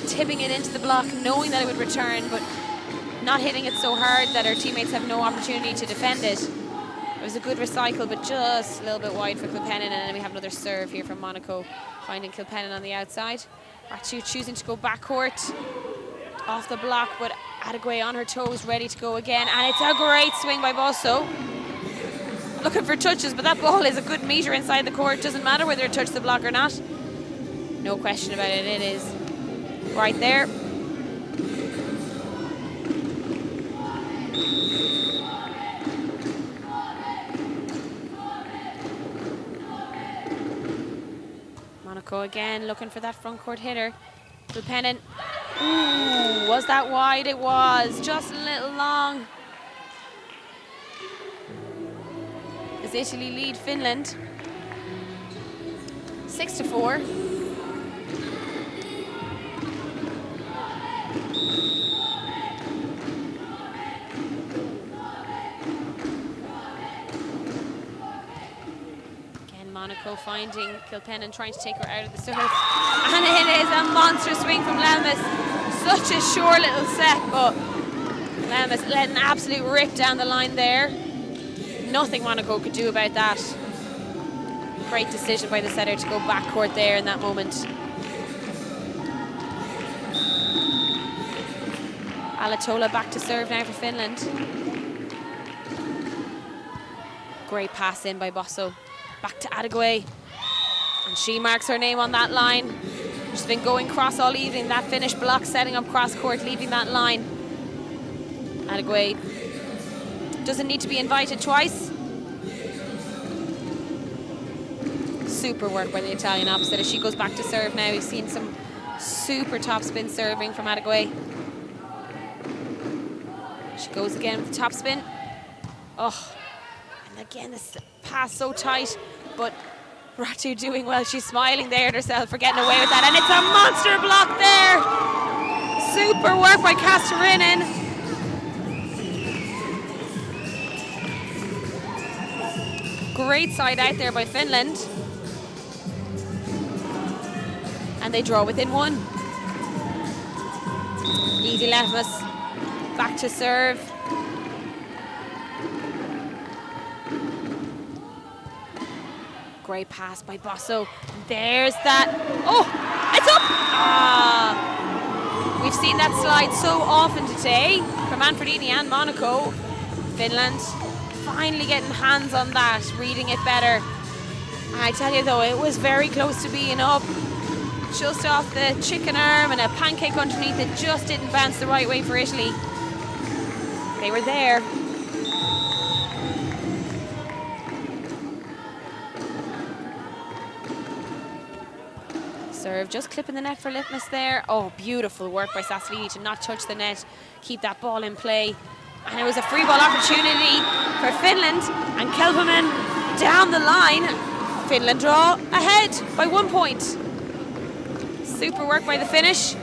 Speaker 3: Tipping it into the block, knowing that it would return, but not hitting it so hard that her teammates have no opportunity to defend it. It was a good recycle, but just a little bit wide for Kilpennon, and then we have another serve here from Monaco, finding Kilpennon on the outside. Ratu choosing to go backcourt, off the block, but Adegwe on her toes, ready to go again, and it's a great swing by Bosso. Looking for touches, but that ball is a good meter inside the court. Doesn't matter whether it touched the block or not. No question about it, it is right there. Monaco again looking for that front court hitter. Kilpennon. Ooh, was that wide? It was. Just a little long. As Italy lead Finland 6-4. Monaco finding Kilpennon, trying to take her out of the serve. And it is a monster swing from Lelmus. Such a sure little set, but Lelmus let an absolute rip down the line there. Nothing Monaco could do about that. Great decision by the setter to go backcourt there in that moment. Alatola back to serve now for Finland. Great pass in by Bosso. Back to Adegway. And she marks her name on that line. She's been going cross all evening. That finish block, setting up cross court, leaving that line. Adegway doesn't need to be invited twice. Super work by the Italian opposite as she goes back to serve now. We've seen some super top spin serving from Adegway. She goes again with the top spin. Oh, and again, this pass so tight, but Ratu doing well. She's smiling there at herself for getting away with that, and it's a monster block there. Super work by Kastarinen. Great side out there by Finland. And they draw within one. Easy Lehmus back to serve. Great pass by Bosso. There's that. Oh, it's up! Ah. We've seen that slide so often today from Manfredini and Monaco. Finland finally getting hands on that, reading it better. I tell you though, it was very close to being up. Just off the chicken arm and a pancake underneath. It just didn't bounce the right way for Italy. They were there. Serve just clipping the net for Litmus there. Oh, beautiful work by Sassolini to not touch the net, keep that ball in play. And it was a free ball opportunity for Finland, and Kelperman down the line. Finland draw ahead by 1 point. Super work by the finish.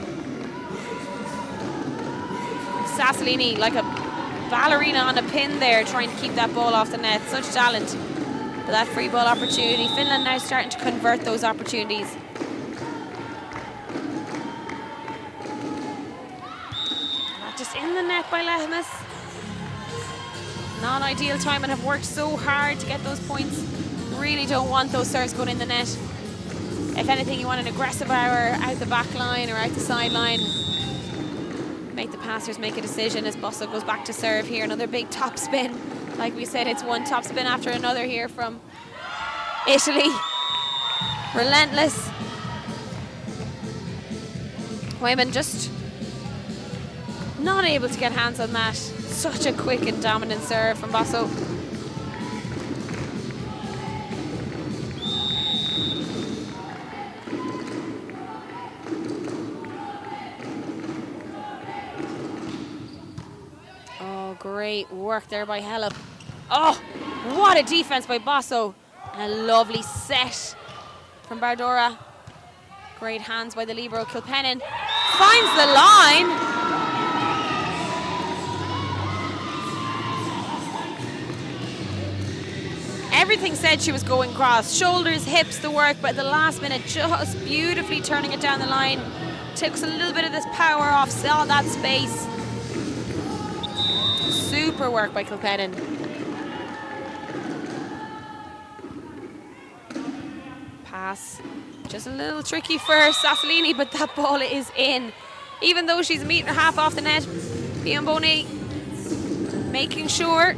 Speaker 3: Sassolini like a ballerina on a pin there, trying to keep that ball off the net. Such talent. But that free ball opportunity, Finland now starting to convert those opportunities. Not just in the net by Lehmus. Non-ideal time and have worked so hard to get those points. Really don't want those serves going in the net. If anything, you want an aggressive hour out the back line or out the sideline. Make the passers make a decision as Bosso goes back to serve here. Another big top spin. Like we said, it's one top spin after another here from Italy. Relentless. Women just not able to get hands on that. Such a quick and dominant serve from Bosso. Oh, great work there by Hellep. Oh, what a defense by Bosso. And a lovely set from Bardora. Great hands by the libero. Kilpennon finds the line. Everything said she was going cross. Shoulders, hips, the work, but at the last minute, just beautifully turning it down the line. Takes a little bit of this power off, saw that space. Super work by Kilpennon. Pass. Just a little tricky for Sassolini, but that ball is in. Even though she's a metre and a half off the net, Biamboni making sure.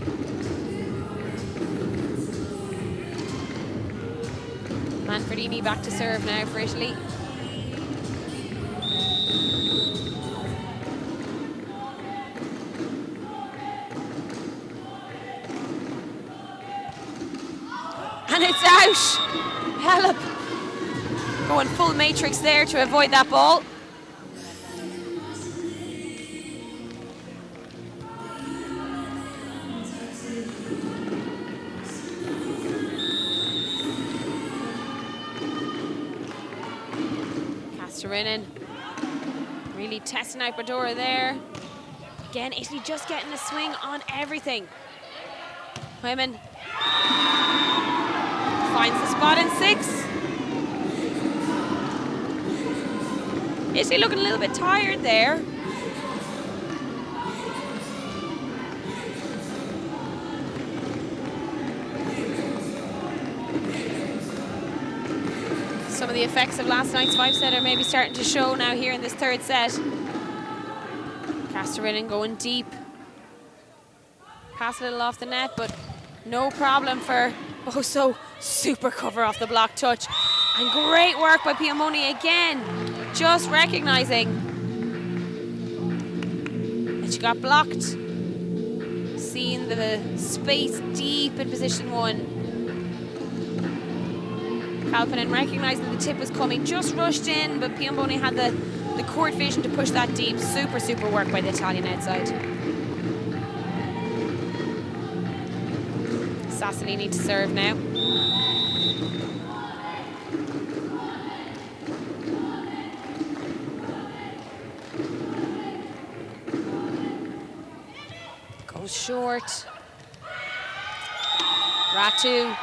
Speaker 3: Manfredini back to serve now for Italy. And it's out. Hellep going full matrix there to avoid that ball. Kastarinen really testing out Bardora there. Again, Italy just getting a swing on everything. Women finds the spot in 6. Italy looking a little bit tired there. Some of the effects of last night's 5-set are maybe starting to show now here in this 3rd set. Kastarinen going deep. Pass a little off the net, but No problem for, oh, so super cover off the block touch. And great work by Piamoni again. Just recognizing that she got blocked. Seeing the space deep in position 1. Kalpanen recognizing the tip was coming, just rushed in, but Piamboni had the court vision to push that deep. Super, super work by the Italian outside. Sassolini to serve now. Goes short. Ratu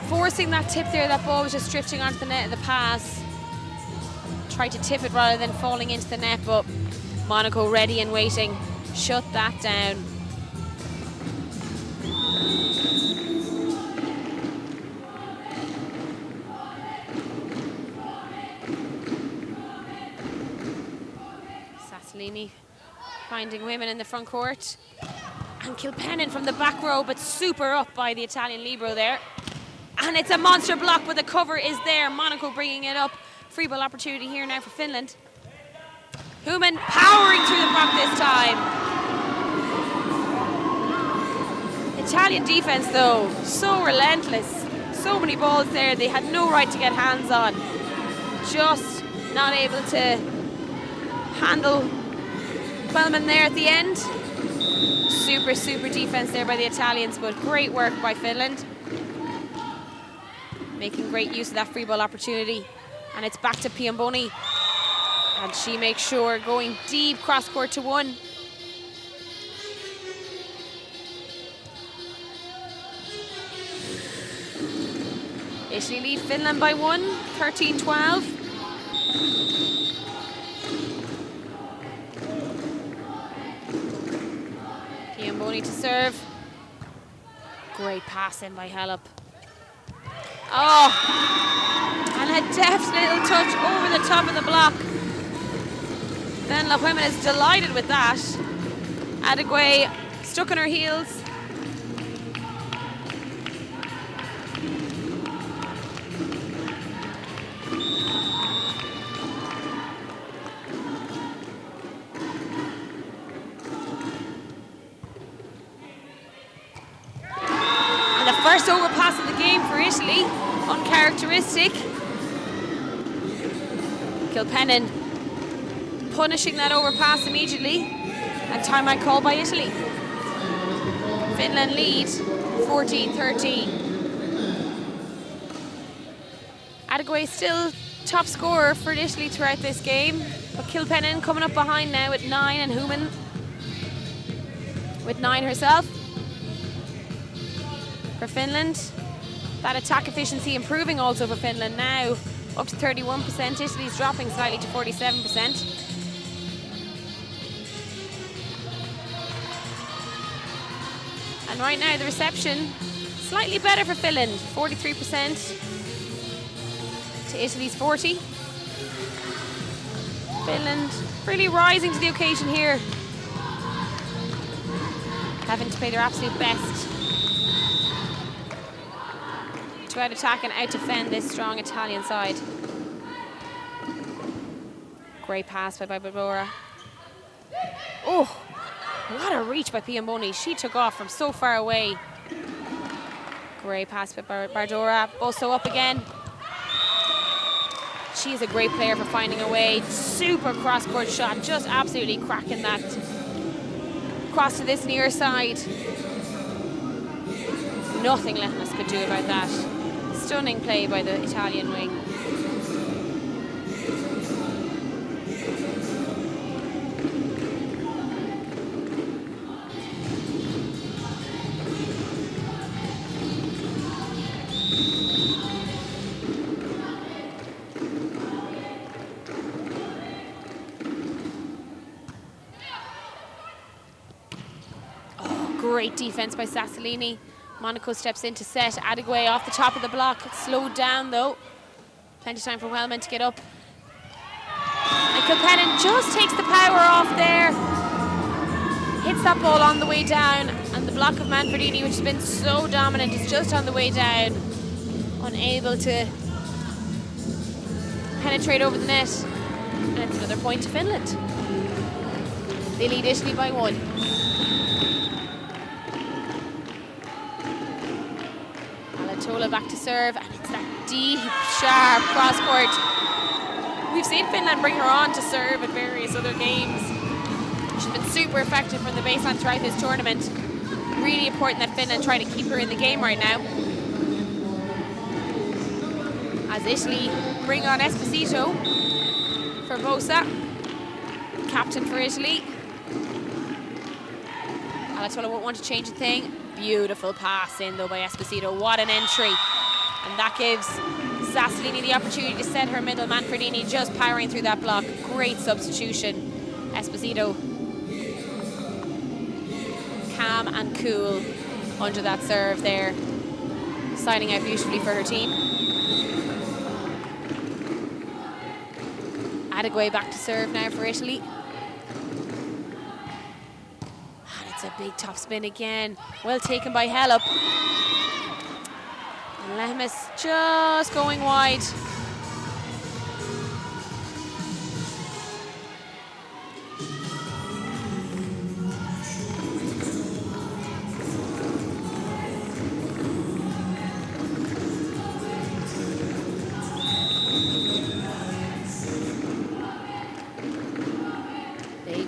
Speaker 3: forcing that tip there. That ball was just drifting onto the net of the pass. Tried to tip it rather than falling into the net, but Monaco ready and waiting. Shut that down. Sassolini finding women in the front court. And Kilpennon from the back row, but super up by the Italian libero there. And it's a monster block, but the cover is there. Monaco bringing it up. Free ball opportunity here now for Finland. Human powering through the block this time. Italian defense though, so relentless. So many balls there they had no right to get hands on. Just not able to handle Quellman there at the end. Super, super defense there by the Italians, but great work by Finland. Making great use of that free ball opportunity. And it's back to Piamboni. And she makes sure going deep cross court to 1. Italy lead Finland by 1, 13-12. Piamboni to serve. Great pass in by Halep. Oh, and a deft little touch over the top of the block. Then Lahuemen is delighted with that. Adegwe stuck on her heels. And the first overpass of the game for Italy, uncharacteristic. Kilpennon punishing that overpass immediately, and timeout call by Italy. Finland lead 14-13. Adegwe still top scorer for Italy throughout this game, but Kilpennon coming up behind now with 9, and Human with 9 herself. For Finland, that attack efficiency improving also for Finland now, up to 31%. Italy's dropping slightly to 47%. And right now the reception slightly better for Finland, 43% to Italy's 40. Finland really rising to the occasion here, having to play their absolute best to out-attack and out-defend this strong Italian side. Great pass by Barbora. Oh, what a reach by Piamboni. She took off from so far away. Great pass by Barbora. Also up again. She is a great player for finding a way. Super cross-court shot, just absolutely cracking that cross to this near side. Nothing Letnas could do about that. Stunning play by the Italian wing. Oh, great defense by Sassolini. Monaco steps in to set. Adegwe off the top of the block. It's slowed down though. Plenty of time for Wellman to get up. And Kilpennon just takes the power off there. Hits that ball on the way down, and the block block of Manfredini, which has been so dominant, is just on the way down. Unable to penetrate over the net. And it's another point to Finland. They lead Italy by 1. Alatola back to serve, and it's that deep, sharp cross court. We've seen Finland bring her on to serve at various other games. She's been super effective from the baseline throughout this tournament. Really important that Finland try to keep her in the game right now. As Italy bring on Esposito for Bosa, captain for Italy. Alatola won't want to change a thing. Beautiful pass in though by Esposito. What an entry. And that gives Sassolini the opportunity to set her middle. Manfredini just powering through that block. Great substitution. Esposito calm and cool under that serve there. Signing out beautifully for her team. Adegway back to serve now for Italy. And it's a big top spin again. Well taken by Hellup. And Lehmus just going wide.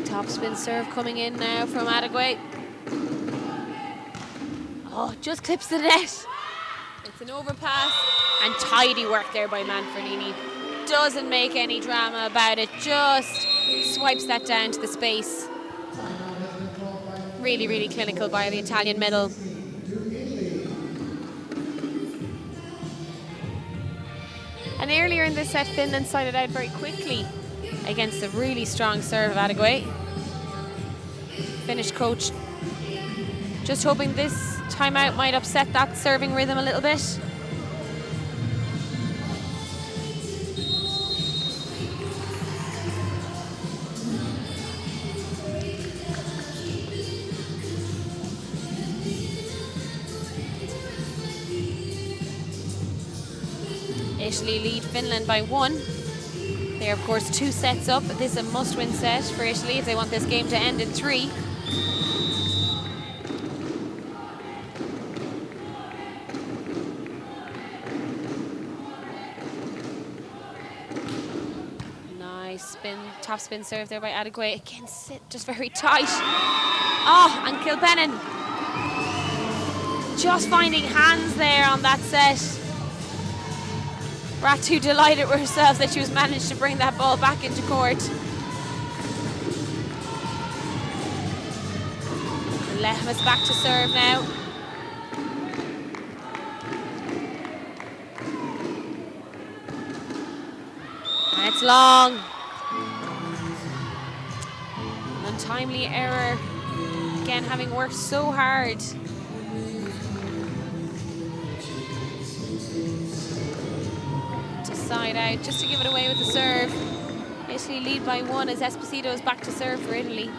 Speaker 3: Topspin serve coming in now from Adegway. Oh, just clips the net. It's an overpass and tidy work there by Manfredini. Doesn't make any drama about it, just swipes that down to the space. Really, really clinical by the Italian middle. And earlier in this set, Finland sided out very quickly against a really strong serve of Adegway. Finnish coach just hoping this timeout might upset that serving rhythm a little bit. Italy lead Finland by 1. They're of course 2 sets up, but this is a must-win set for Italy if they want this game to end in 3. Nice spin, top spin serve there by Adegway. Again, sit just very tight. Oh, and Kilbennan just finding hands there on that set. Ratu delighted with herself that she was managed to bring that ball back into court. Lehmus back to serve now. And it's long. An untimely error. Again, having worked so hard. Side out just to give it away with the serve. Italy lead by 1 as Esposito is back to serve for Italy.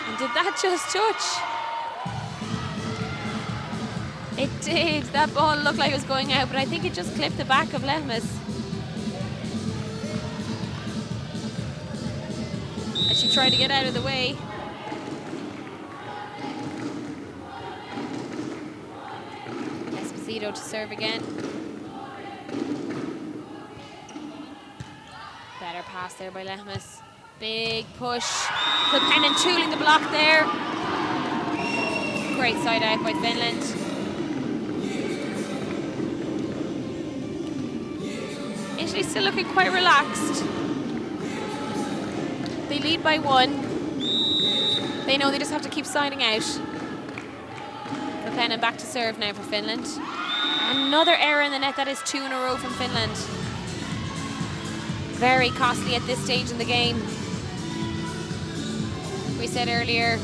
Speaker 3: And did that just touch? It did. That ball looked like it was going out, but I think it just clipped the back of Lehmus. As she tried to get out of the way. To serve again. Better pass there by Lehmus. Big push. Kilbennan tooling the block there. Great side out by Finland. Italy still looking quite relaxed. They lead by 1. They know they just have to keep siding out. Kilbennan back to serve now for Finland. Another error in the net. That is 2 in a row from Finland. Very costly at this stage in the game. We said earlier,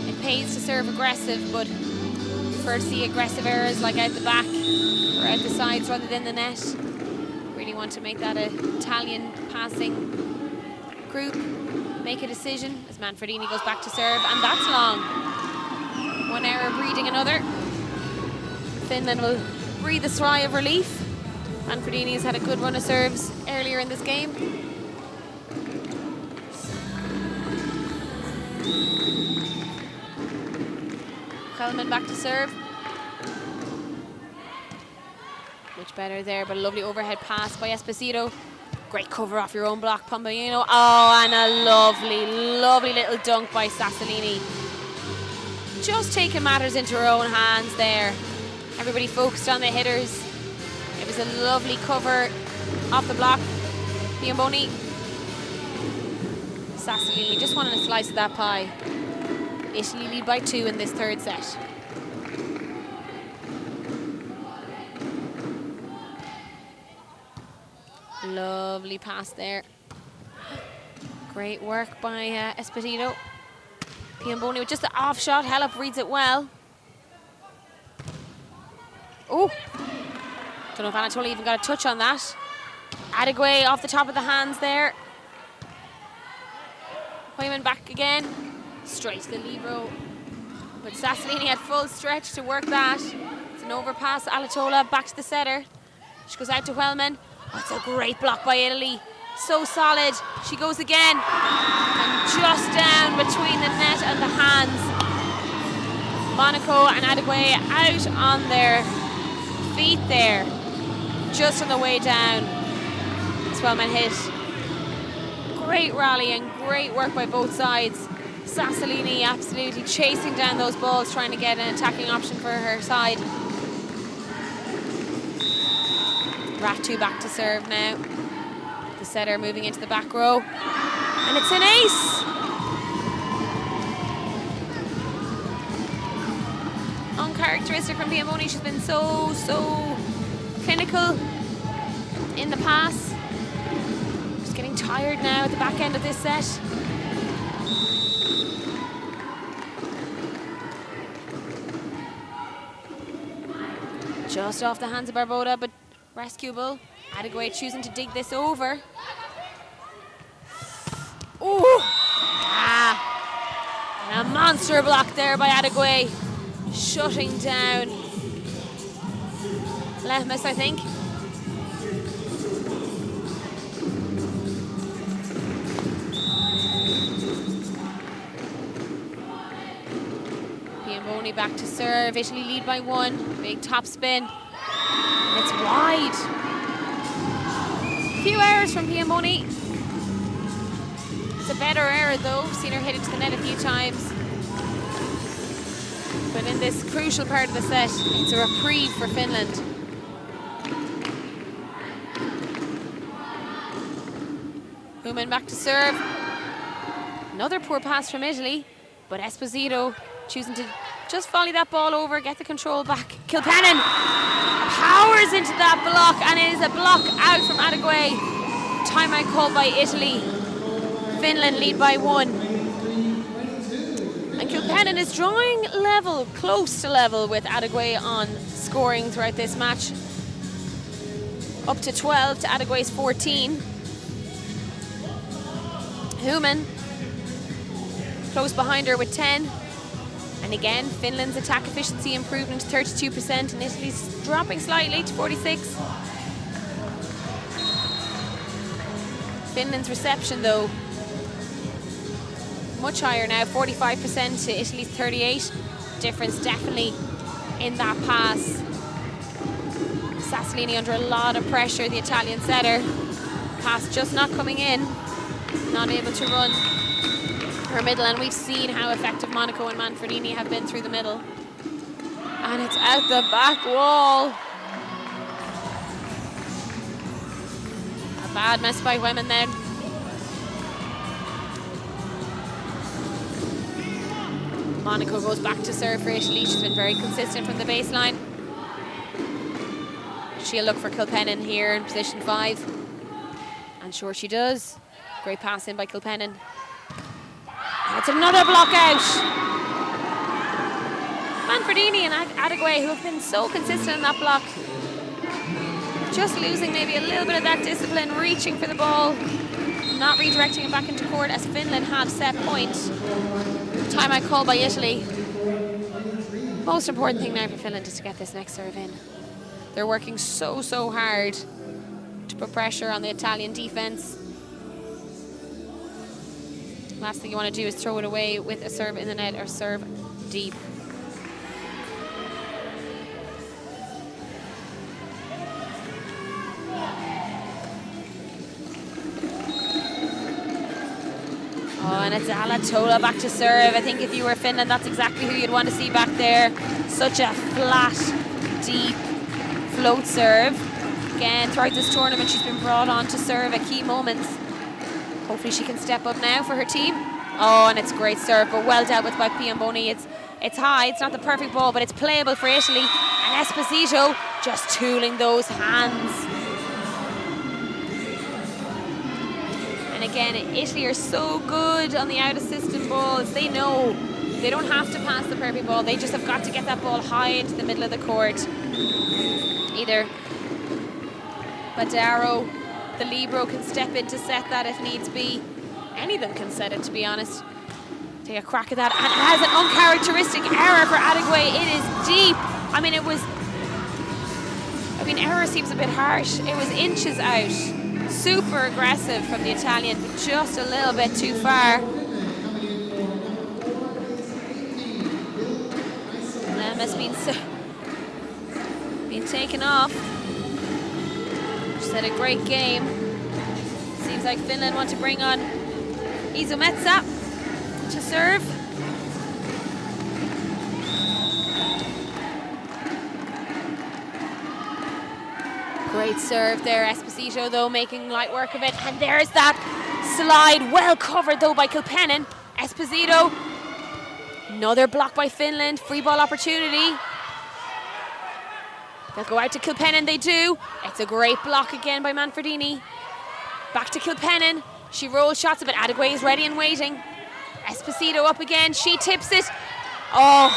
Speaker 3: it pays to serve aggressive, but prefer to see aggressive errors like out the back or out the sides rather than the net. Really really want to make that an Italian passing group make a decision as Manfredini goes back to serve, and that's long. One error breeding another. Finland will breathe a sigh of relief. Manfredini has had a good run of serves earlier in this game. Hellman back to serve. Much better there, but a lovely overhead pass by Esposito. Great cover off your own block, Pombino. Oh, and a lovely, lovely little dunk by Sassolini. Just taking matters into her own hands there. Everybody focused on the hitters. It was a lovely cover off the block. Piamboni. Sassolini just wanted a slice of that pie. Italy lead by 2 in this third set. Lovely pass there. Great work by Esposito. Piamboni with just the off shot. Hellup reads it well. Oh, don't know if Anatoly even got a touch on that. Adegwe off the top of the hands there. Hoyman back again. Straight to the libero. But Sassolini had full stretch to work that. It's an overpass. Alatola back to the setter. She goes out to Wellman. Oh, it's a great block by Italy. So solid. She goes again. And just down between the net and the hands. Monaco and Adegwe out on their feet there. Just on the way down. Swellman hit. Great rally and great work by both sides. Sassolini absolutely chasing down those balls, trying to get an attacking option for her side. Ratu back to serve now. The setter moving into the back row. And it's an ace! Uncharacteristic from Piamboni. She's been so clinical in the pass. She's getting tired now at the back end of this set. Just off the hands of Barboda, but rescuable. Adegwe choosing to dig this over. Ooh! Ah! And a monster block there by Adegwe. Shutting down Lehmus, I think. Piamboni back to serve. Italy lead by 1. Big top spin. And it's wide. A few errors from Piamboni. It's a better error though. Seen her hit it to the net a few times. But in this crucial part of the set, it's a reprieve for Finland. Human back to serve. Another poor pass from Italy, but Esposito choosing to just volley that ball over, get the control back. Kilpennon powers into that block, and it is a block out from Adegwe. Timeout called by Italy. Finland lead by 1. And Kilpennon is drawing level, close to level with Adegwe on scoring throughout this match. Up to 12 to Adegwe's 14. Human close behind her with 10. And again, Finland's attack efficiency improving to 32% and Italy's dropping slightly to 46. Finland's reception though, much higher now, 45% to Italy's 38. Difference definitely in that pass. Sassolini under a lot of pressure, the Italian setter. Pass just not coming in, not able to run her middle, and we've seen how effective Monaco and Manfredini have been through the middle. And it's out the back wall. A bad mess by women then. Monaco goes back to serve for Italy. She's been very consistent from the baseline. She'll look for Kilpennon here in position 5. And sure she does. Great pass in by Kilpennon. It's another block out. Manfredini and Adegwe, who have been so consistent in that block, just losing maybe a little bit of that discipline, reaching for the ball, not redirecting it back into court as Finland have set point. Time out call by Italy. Most important thing now for Finland is to get this next serve in. They're working so hard to put pressure on the Italian defense. Last thing you want to do is throw it away with a serve in the net or serve deep. Oh, and it's Alatola back to serve. I think if you were Finland, that's exactly who you'd want to see back there. Such a flat, deep float serve. Again, throughout this tournament, she's been brought on to serve at key moments. Hopefully she can step up now for her team. Oh, and it's a great serve, but well dealt with by Piomboni. It's high, it's not the perfect ball, but it's playable for Italy. And Esposito just tooling those hands. And again, Italy are so good on the out-of-system balls. They know they don't have to pass the perfect ball. They just have got to get that ball high into the middle of the court. Either Badaro, the libero, can step in to set that if needs be. Any of them can set it, to be honest. Take a crack at that. And it has an uncharacteristic error for Adegwe. It is deep. Error seems a bit harsh. It was inches out. Super aggressive from the Italian, but just a little bit too far. Lemma's been taken off. Just had a great game. Seems like Finland want to bring on Izumetsa to serve. Great serve there, Esposito though making light work of it, and there's that slide, well covered though by Kilpennen. Esposito, another block by Finland, free ball opportunity. They'll go out to Kilpennen, they do. It's a great block again by Manfredini. Back to Kilpennen, she rolls shots, but Adegwe is ready and waiting. Esposito up again, she tips it. Oh,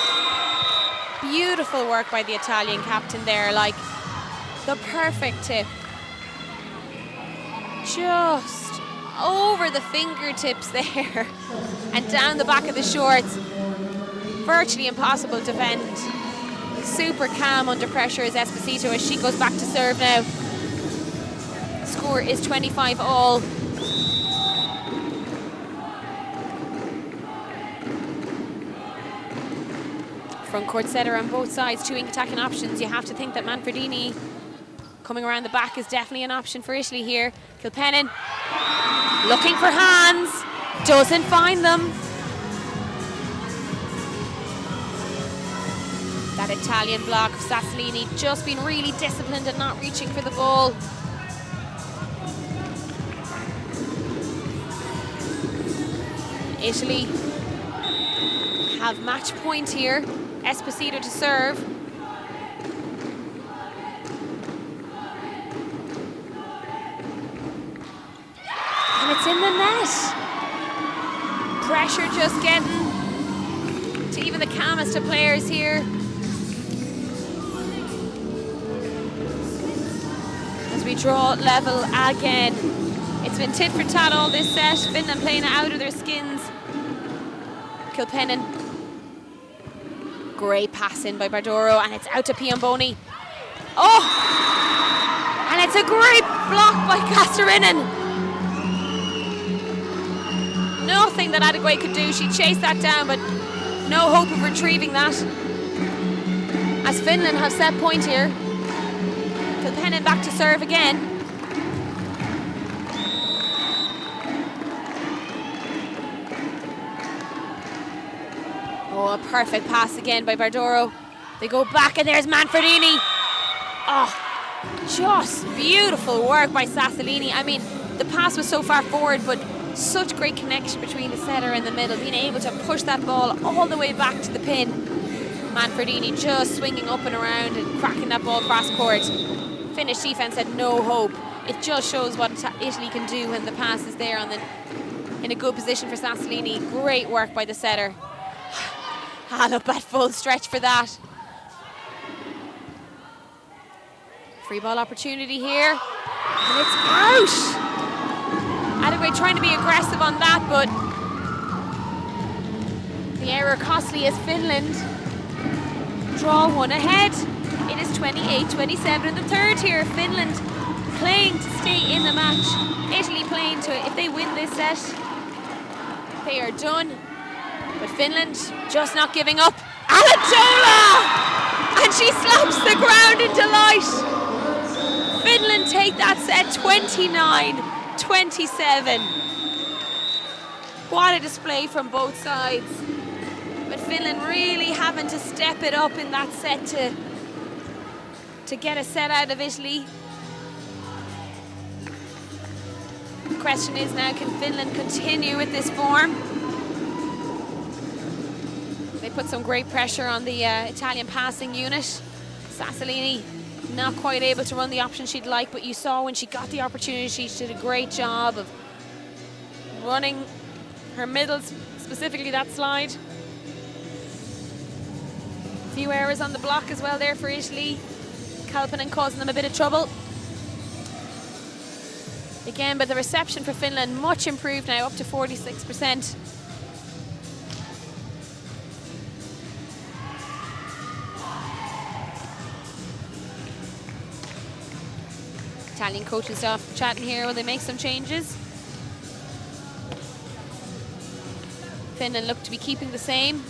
Speaker 3: beautiful work by the Italian captain there, like the perfect tip. Just over the fingertips there and down the back of the shorts. Virtually impossible to defend. Super calm under pressure is Esposito as she goes back to serve now. Score is 25 all. Front court setter on both sides, two attacking options. You have to think that Manfredini coming around the back is definitely an option for Italy here. Kilpennen looking for hands, doesn't find them. That Italian block of Sassolini just been really disciplined and not reaching for the ball. Italy have match point here. Esposito to serve. And it's in the net. Pressure just getting to even the calmest of players here. As we draw level again. It's been tit for tat all this set. Finland playing out of their skins. Kilpennen. Great pass in by Bardoro, and it's out to Piomboni. Oh! And it's a great block by Kastarinen. Nothing that Adegwe could do. She chased that down, but no hope of retrieving that. As Finland have set point here. Kilpennen back to serve again. Oh, a perfect pass again by Bardoro. They go back and there's Manfredini. Oh, just beautiful work by Sassolini. I mean, the pass was so far forward, but such great connection between the setter and the middle, being able to push that ball all the way back to the pin. Manfredini just swinging up and around and cracking that ball cross court. Finnish defense had no hope. It just shows what Italy can do when the pass is there in a good position for Sassolini. Great work by the setter. Halep at full stretch for that. Free ball opportunity here. And it's out! Adegway trying to be aggressive on that, but the error costly as Finland draw one ahead. It is 28-27 in the third here. Finland playing to stay in the match. Italy playing to, if they win this set, they are done. But Finland just not giving up. Alatola! And she slaps the ground in delight. Finland take that set 29-27. What a display from both sides. But Finland really having to step it up in that set to get a set out of Italy. The question is now, can Finland continue with this form? They put some great pressure on the Italian passing unit. Sassolini not quite able to run the option she'd like, but you saw when she got the opportunity, she did a great job of running her middles, specifically that slide. A few errors on the block as well there for Italy. Kalpanen causing them a bit of trouble. Again, but the reception for Finland much improved now, up to 46%. Italian coaching staff chatting here. Will they make some changes? Finland look to be keeping the same.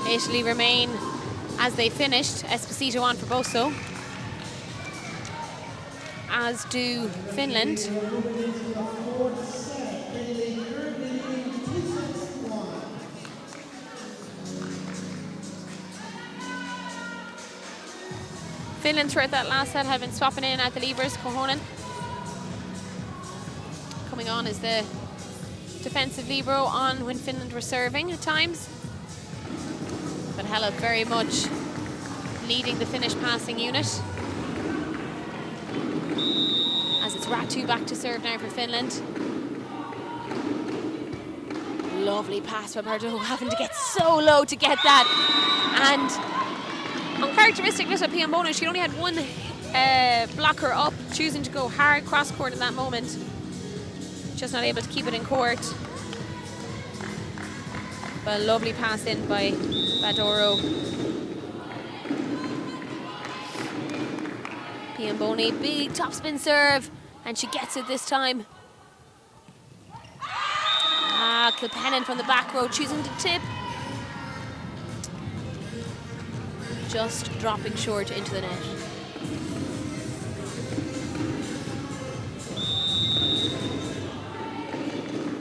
Speaker 3: Italy remain as they finished. Esposito on for Bosso, as do Finland. Finland throughout that last set had been swapping in at the levers. Kohonen coming on as the defensive libero on when Finland were serving at times. But Hela very much leading the Finnish passing unit. As it's Ratu back to serve now for Finland. Lovely pass from Pardo, having to get so low to get that. And uncharacteristic with Piambono, she only had one blocker up, choosing to go hard cross court in that moment. Just not able to keep it in court. But a lovely pass in by Badoro. Piamboni, big topspin serve, and she gets it this time. Kilpennon from the back row choosing to tip. Just dropping short into the net.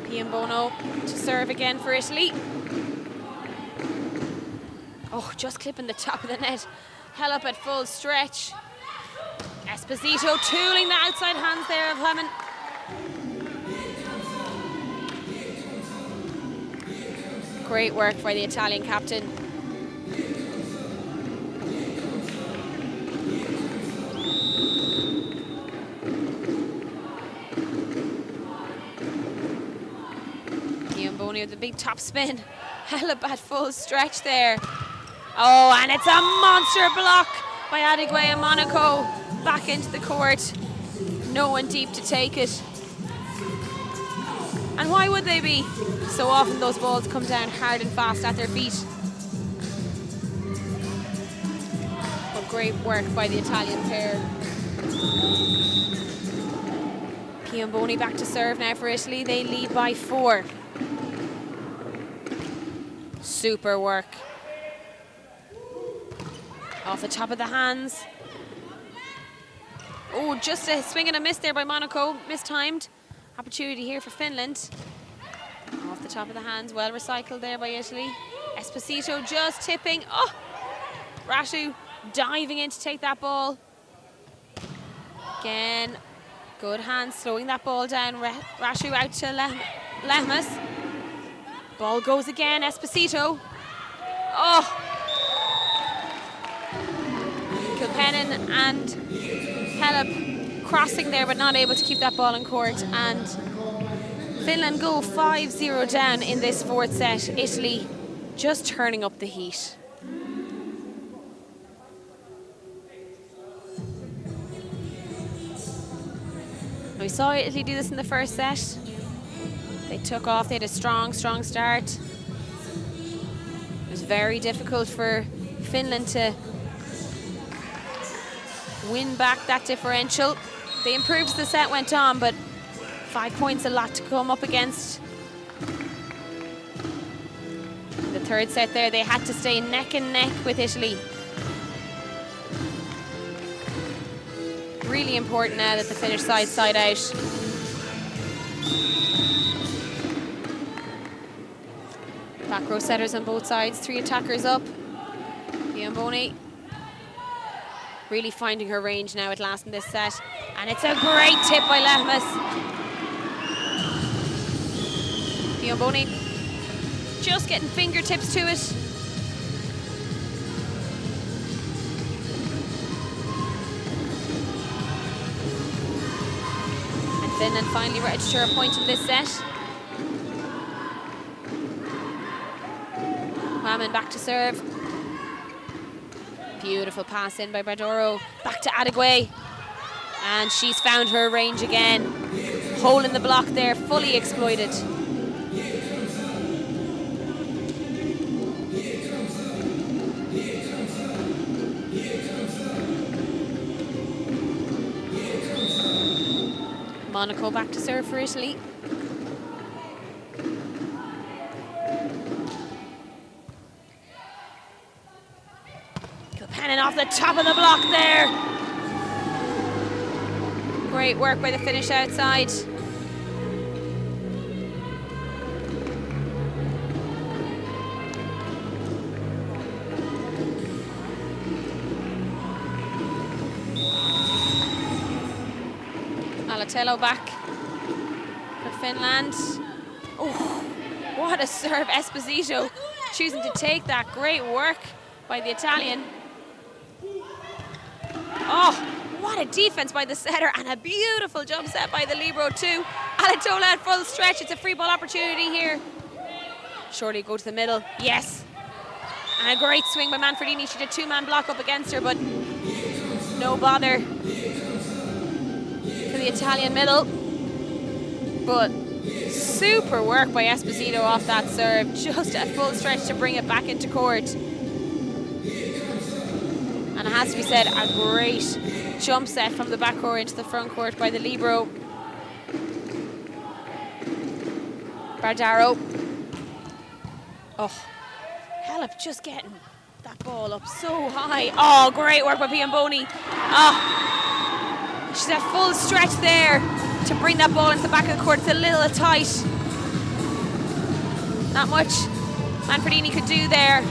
Speaker 3: Piambono to serve again for Italy. Oh, just clipping the top of the net. Hell up at full stretch. Esposito tooling the outside hands there of Lemon. Great work by the Italian captain. Boni with the big top spin. Helep at full stretch there. Oh, and it's a monster block by Adigwe and Monaco. Back into the court. No one deep to take it. And why would they be? So often those balls come down hard and fast at their feet. But great work by the Italian pair. Boni back to serve now for Italy. They lead by 4. Super work. Off the top of the hands. Oh, just a swing and a miss there by Monaco. Mistimed. Opportunity here for Finland. Off the top of the hands. Well recycled there by Italy. Esposito just tipping. Oh! Rashu diving in to take that ball. Again. Good hands slowing that ball down. Rashu out to Lehmas. Ball goes again, Esposito. Oh! Kilpennon and Helep crossing there but not able to keep that ball in court. And Finland go 5-0 down in this 4th set. Italy just turning up the heat. We saw Italy do this in the 1st set. They took off, they had a strong start. It was very difficult for Finland to win back that differential. They improved as the set went on, but 5 points, a lot to come up against. The 3rd set there, they had to stay neck and neck with Italy. Really important now that the Finnish side out. Back row setters on both sides, 3 attackers up. Boni really finding her range now at last in this set. And it's a great tip by Lehmas. Boni just getting fingertips to it. And Finland finally register a point in this set. Hammond back to serve. Beautiful pass in by Bardoro. Back to Adigwe. And she's found her range again. Hole in the block there, fully exploited. Monaco back to serve for Italy. Kilpennon off the top of the block there. Great work by the Finnish outside. Alatello back for Finland. Oh, what a serve, Esposito choosing to take that. Great work by the Italian. Oh, what a defense by the setter and a beautiful jump set by the libero too. Alatola at full stretch. It's a free ball opportunity here. Surely go to the middle. Yes. And a great swing by Manfredini. She did 2-man block up against her, but no bother for the Italian middle. But super work by Esposito off that serve. Just at full stretch to bring it back into court. And it has to be said, a great jump set from the back court into the front court by the libero. Bardaro. Oh, Helep just getting that ball up so high. Oh, great work by Boni. Oh, she's at full stretch there to bring that ball into the back of the court. It's a little tight. Not much Manfredini could do there.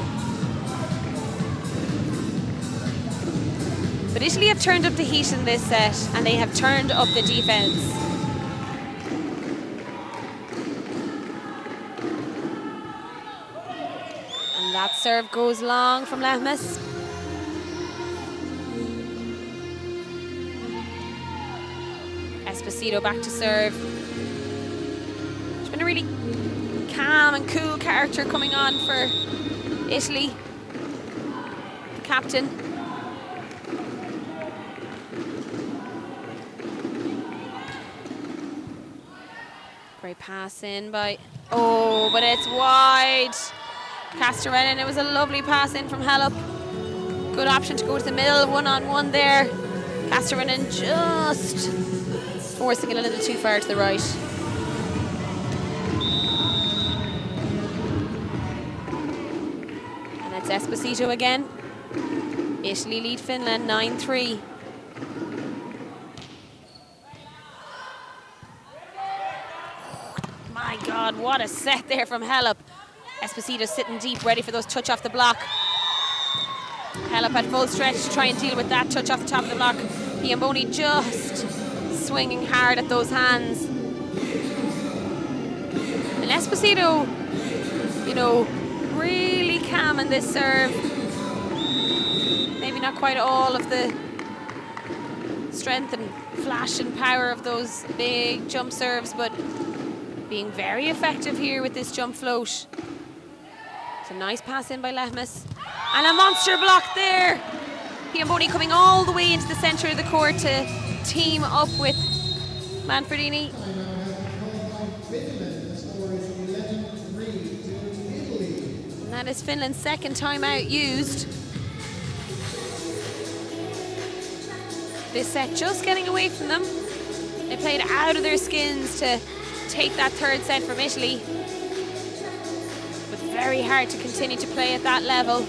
Speaker 3: But Italy have turned up the heat in this set, and they have turned up the defense. And that serve goes long from Lehmes. Esposito back to serve. It's been a really calm and cool character coming on for Italy. The captain. Great pass in by, oh, but it's wide. Castellinen, it was a lovely pass in from Halep. Good option to go to the middle, one-on-one there. Castellinen just forcing it a little too far to the right. And it's Esposito again. Italy lead Finland 9-3. My God, what a set there from Halep. Esposito sitting deep, ready for those touch off the block. Halep at full stretch to try and deal with that touch off the top of the block. Piamboni just swinging hard at those hands. And Esposito, you know, really calm in this serve. Maybe not quite all of the strength and flash and power of those big jump serves, but being very effective here with this jump float. It's a nice pass in by Lehmes. And a monster block there. Piamboni coming all the way into the centre of the court to team up with Manfredini. And that is Finland's second timeout used. This set just getting away from them. They played out of their skins to take that third set from Italy. But very hard to continue to play at that level.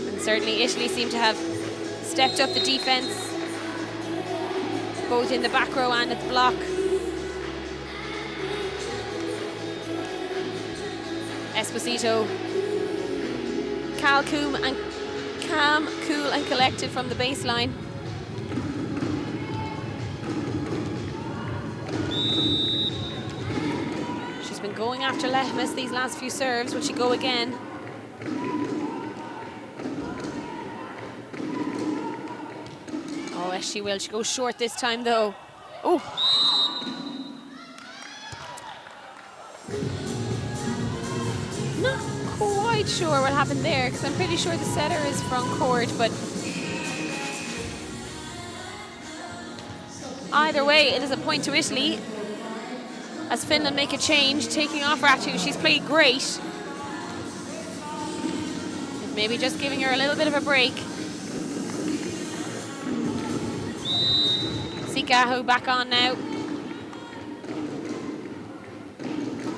Speaker 3: And certainly Italy seem to have stepped up the defense, both in the back row and at the block. Esposito, calm, cool and collected from the baseline. She's been going after Lehmes these last few serves. Will she go again? Oh, yes, she will. She goes short this time, though. Oh. Not quite sure what happened there, because I'm pretty sure the setter is front court, but either way, it is a point to Italy as Finland make a change, taking off Ratu. She's played great. Maybe just giving her a little bit of a break. Sikahu back on now.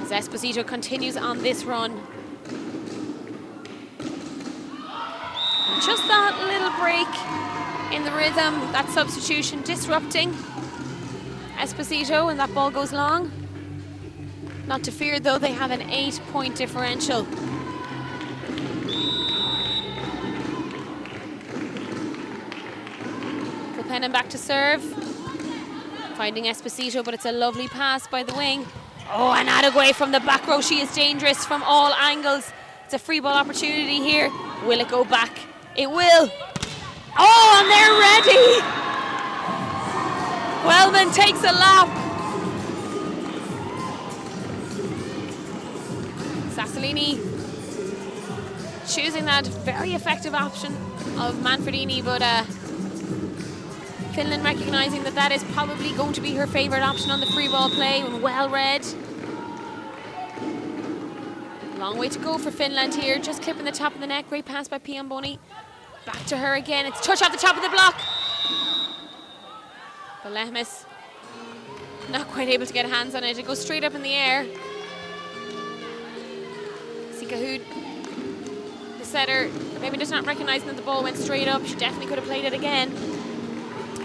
Speaker 3: As Esposito continues on this run. And just that little break in the rhythm, that substitution disrupting Esposito, and that ball goes long. Not to fear though, they have an 8-point differential. Kilpennon back to serve. Finding Esposito, but it's a lovely pass by the wing. Oh, and Adegway from the back row. She is dangerous from all angles. It's a free ball opportunity here. Will it go back? It will. Oh, and they're ready. Wellman takes a lap. Sassolini choosing that very effective option of Manfredini, but Finland recognising that that is probably going to be her favourite option on the free ball play, and well read. Long way to go for Finland here, just clipping the top of the net. Great pass by Piamboni. Back to her again. It's touch off the top of the block. But Lehmes not quite able to get hands on it. It goes straight up in the air. Sikahood, the setter, maybe just not recognising that the ball went straight up. She definitely could have played it again.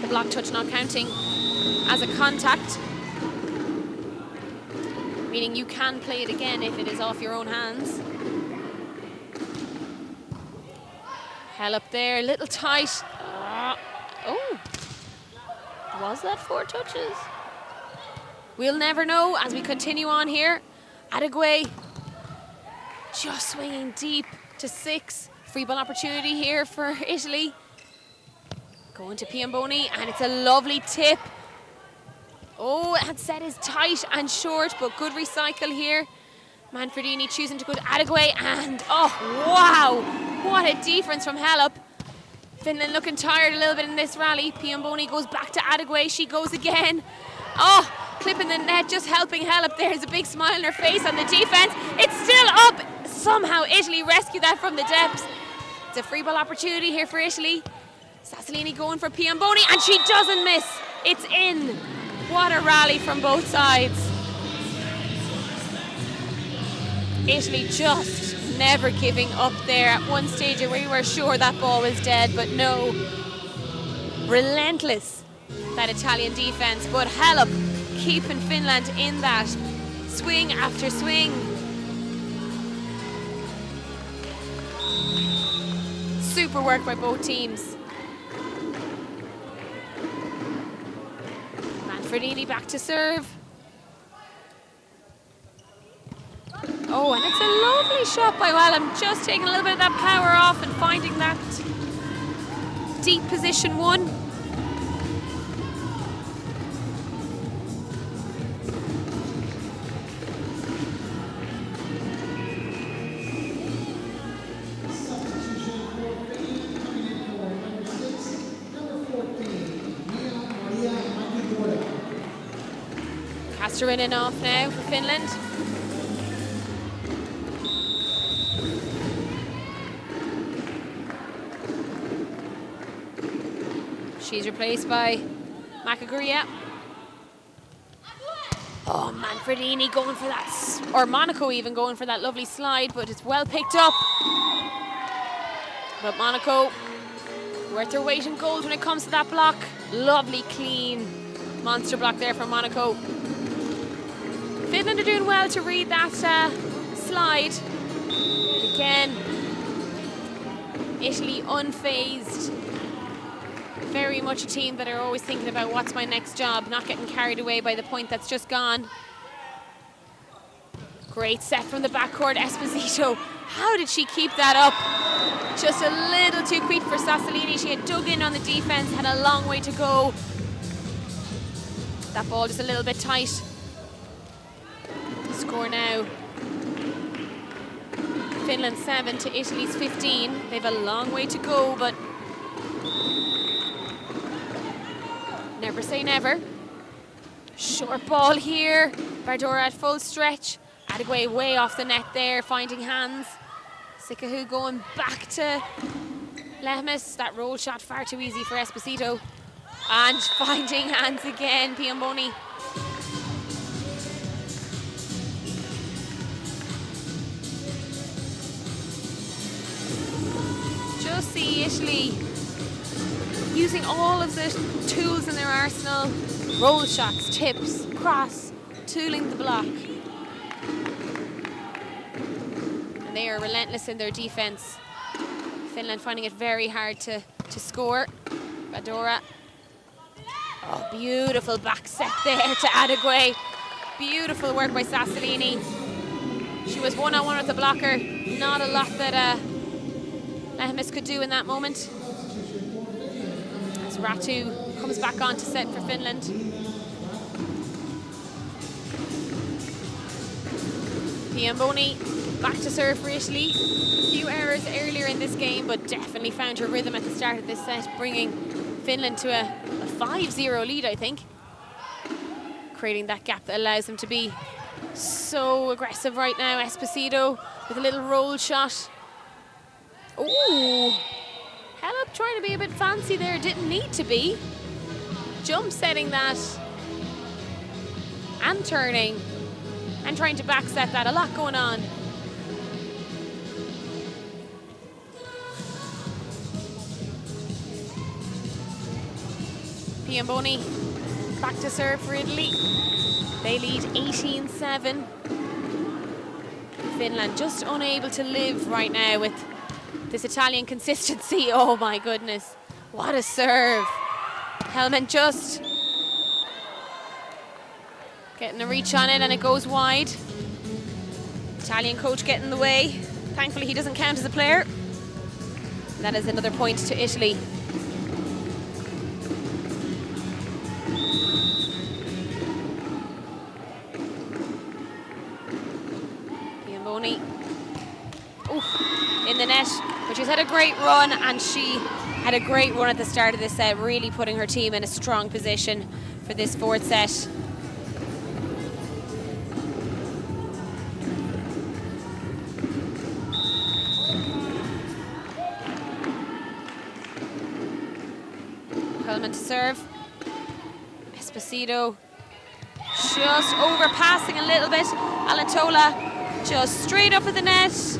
Speaker 3: The block touch not counting as a contact, meaning you can play it again if it is off your own hands. Hell up there, little tight. Was that 4 touches? We'll never know as we continue on here. Adegway just swinging deep to 6. Free ball opportunity here for Italy. Going to Piamboni, and it's a lovely tip. Oh, that set is tight and short, but good recycle here. Manfredini choosing to go to Adegway, and oh, wow! What a defense from Halep. Finland looking tired a little bit in this rally. Piamboni goes back to Adegway. She goes again. Oh, clipping the net, just helping Halep. There's a big smile on her face on the defense. It's still up. Somehow Italy rescue that from the depths. It's a free ball opportunity here for Italy. Sassolini going for Piamboni, and she doesn't miss. It's in. What a rally from both sides. Italy just never giving up there. At one stage we were sure that ball was dead, but no. Relentless, that Italian defense, but Halep keeping Finland in that. Swing after swing. Super work by both teams. Manfredini back to serve. Oh, and it's a lovely shot by Wellham, just taking a little bit of that power off and finding that deep position 1. Kasterinen off now for Finland. She's replaced by Macagria. Oh, Manfredini going for that, or Monaco even going for that lovely slide, but it's well picked up. But Monaco, worth their weight in gold when it comes to that block. Lovely, clean, monster block there from Monaco. Finland are doing well to read that slide. Again, Italy unfazed. Very much a team that are always thinking about what's my next job, not getting carried away by the point that's just gone. Great set from the backcourt, Esposito. How did she keep that up? Just a little too quick for Sassolini. She had dug in on the defense, had a long way to go. That ball just a little bit tight. Score now. Finland 7 to Italy's 15. They've a long way to go, but never say never. Short ball here. Bardora at full stretch. Adegway way off the net there, finding hands. Sikahu going back to Lehmes. That roll shot far too easy for Esposito. And finding hands again, Piamboni. Just see Italy using all of the tools in their arsenal. Roll shots, tips, cross, tooling the block. And they are relentless in their defense. Finland finding it very hard to score. Badora. Oh, beautiful back set there to Adegway. Beautiful work by Sassolini. She was one-on-one with the blocker. Not a lot that Lehmes could do in that moment. As Ratu comes back on to set for Finland. Piamboni back to serve for Italy. A few errors earlier in this game, but definitely found her rhythm at the start of this set, bringing Finland to a 5-0 lead, I think. Creating that gap that allows them to be so aggressive right now. Esposito with a little roll shot. Ooh, Halep trying to be a bit fancy there, didn't need to be. Jump setting that and turning and trying to back set that, a lot going on. Piamboni back to serve for Italy. They lead 18-7. Finland just unable to live right now with this Italian consistency. Oh my goodness, what a serve. Helman just Getting a reach on it and it goes wide. Italian coach getting in the way. Thankfully he doesn't count as a player. And that is another point to Italy. Piamboni. In the net, but she's had a great run, and she had a great run at the start of this set, really putting her team in a strong position for this fourth set. Hellman to serve. Esposito just overpassing a little bit. Alatola just straight up at the net.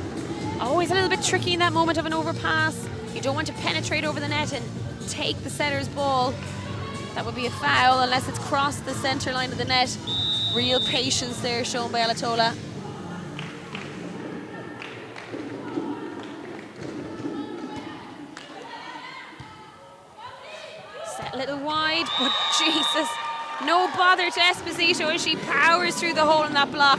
Speaker 3: Always a little bit tricky in that moment of an overpass. You don't want to penetrate over the net and take the setter's ball. That would be a foul unless it's crossed the center line of the net. Real patience there shown by Alatola. Set a little wide, but Jesus, no bother to Esposito as she powers through the hole in that block.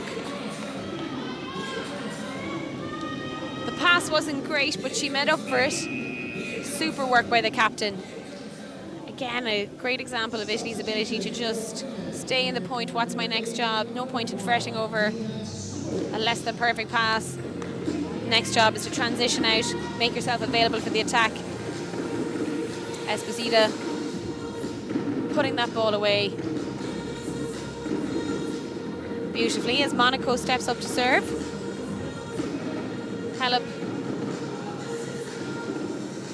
Speaker 3: The pass wasn't great, but she made up for it. Super work by the captain. Again, a great example of Italy's ability to just stay in the point. What's my next job? No point in fretting over a less than perfect pass. Next job is to transition out, make yourself available for the attack. Esposito putting that ball away beautifully as Monaco steps up to serve. Halep,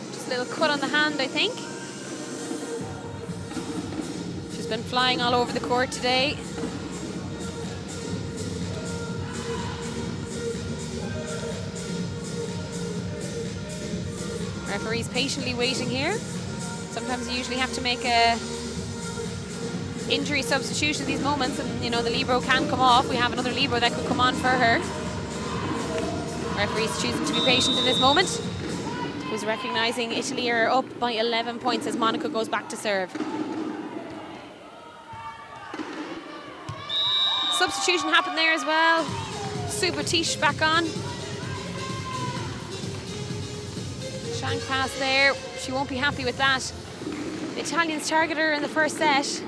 Speaker 3: just a little cut on the hand, I think. She's been flying all over the court today. Referee's patiently waiting here. Sometimes you usually have to make a injury substitution in these moments, and you know the libero can come off. We have another libero that could come on for her. Referee's choosing to be patient in this moment. Who's recognizing Italy are up by 11 points as Monaco goes back to serve. Substitution happened there as well. Super Tish back on. Shank pass there. She won't be happy with that. The Italians target her in the first set.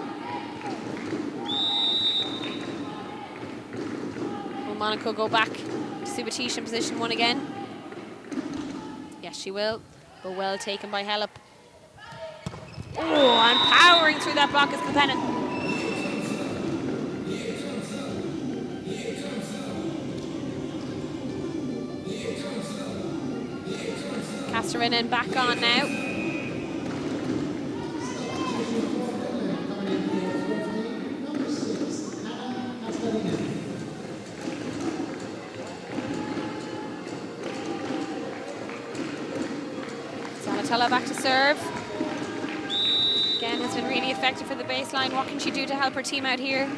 Speaker 3: Will Monaco go back to Subatish in position one again? Yes, she will. But well taken by Halep. Oh, and powering through that block is Kilpennon. Kastarinen back on now. Zalatella back to serve. Again, has been really effective for the baseline. What can she do to help her team out here?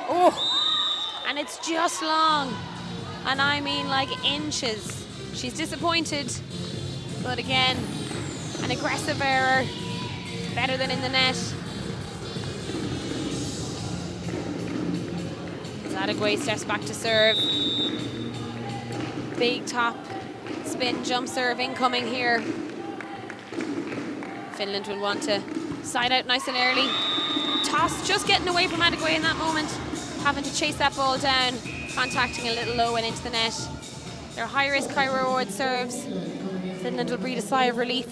Speaker 3: Oh, and it's just long. And I mean like inches. She's disappointed, but again, an aggressive error, better than in the net. Zadagway steps back to serve. Big top spin jump serve incoming here. Finland will want to side out nice and early. Toss just getting away from Adagway in that moment, having to chase that ball down, contacting a little low and into the net. They're high risk, high reward serves. Finland will breathe a sigh of relief.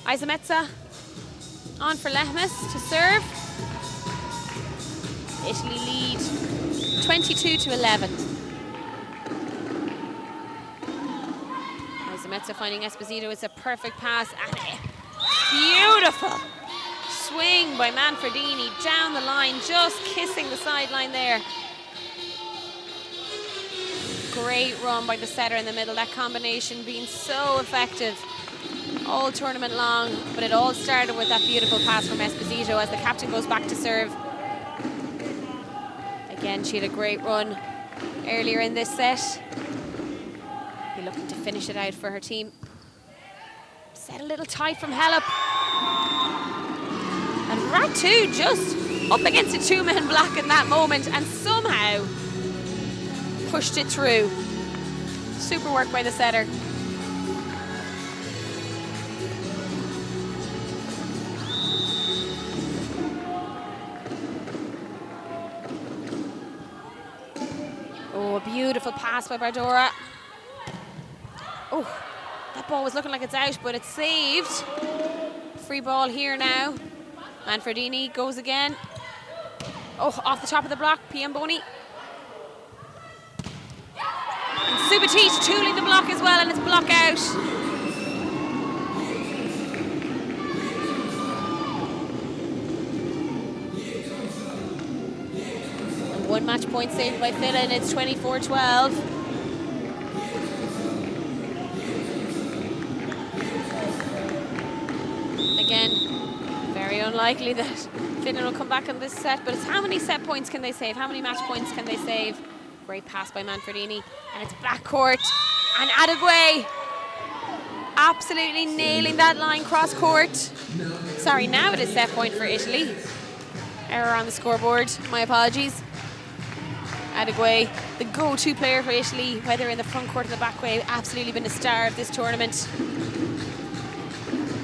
Speaker 3: Isametsa on for Lehmus to serve. Italy lead 22-11. Isametsa finding Esposito. It's a perfect pass and a beautiful swing by Manfredini down the line, just kissing the sideline there. Great run by the setter in the middle. That combination being so effective all tournament long, but it all started with that beautiful pass from Esposito as the captain goes back to serve. Again, she had a great run earlier in this set. Be looking to finish it out for her team. Set a little tight from Halep. And Ratu just up against a two-man block in that moment and somehow pushed it through. Super work by the setter. Oh, a beautiful pass by Bardora. Oh, that ball was looking like it's out, but it's saved. Free ball here now. Manfredini goes again. Oh, off the top of the block, Piamboni. And Subotic tooling the block as well, and it's block out. And one match point saved by Finland, it's 24-12. Again, very unlikely that Finland will come back on this set, but it's how many set points can they save? How many match points can they save? Great pass by Manfredini, and it's backcourt, and Adegway absolutely nailing that line cross court. Sorry, now it is set point for Italy. Error on the scoreboard, my apologies. Adegway, the go-to player for Italy, whether in the front court or the back way, absolutely been a star of this tournament.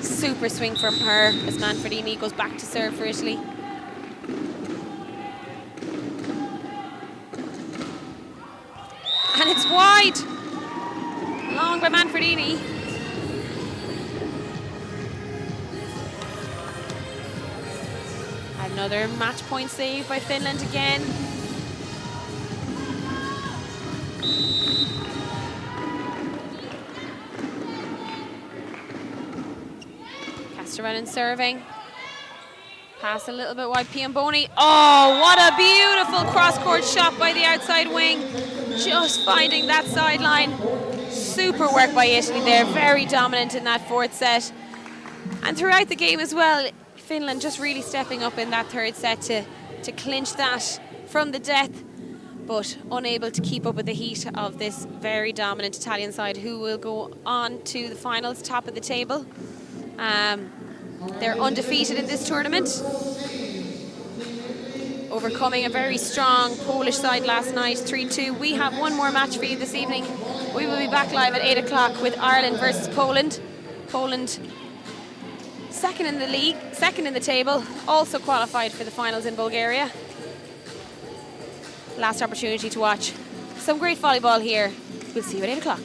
Speaker 3: Super swing from her as Manfredini goes back to serve for Italy. And it's wide. Long by Manfredini. Another match point save by Finland again. Castellan serving. Pass a little bit wide, Piamboni. Oh, what a beautiful cross-court shot by the outside wing. Just finding that sideline. Super work by Italy there. Very dominant in that fourth set. And throughout the game as well, Finland just really stepping up in that third set to clinch that from the death, but unable to keep up with the heat of this very dominant Italian side, who will go on to the finals, top of the table. They're undefeated in this tournament, overcoming a very strong Polish side last night, 3-2. We have one more match for you this evening. We will be back live at 8 o'clock with Ireland versus Poland. Poland, second in the league, second in the table, also qualified for the finals in Bulgaria. Last opportunity to watch some great volleyball here. We'll see you at 8 o'clock.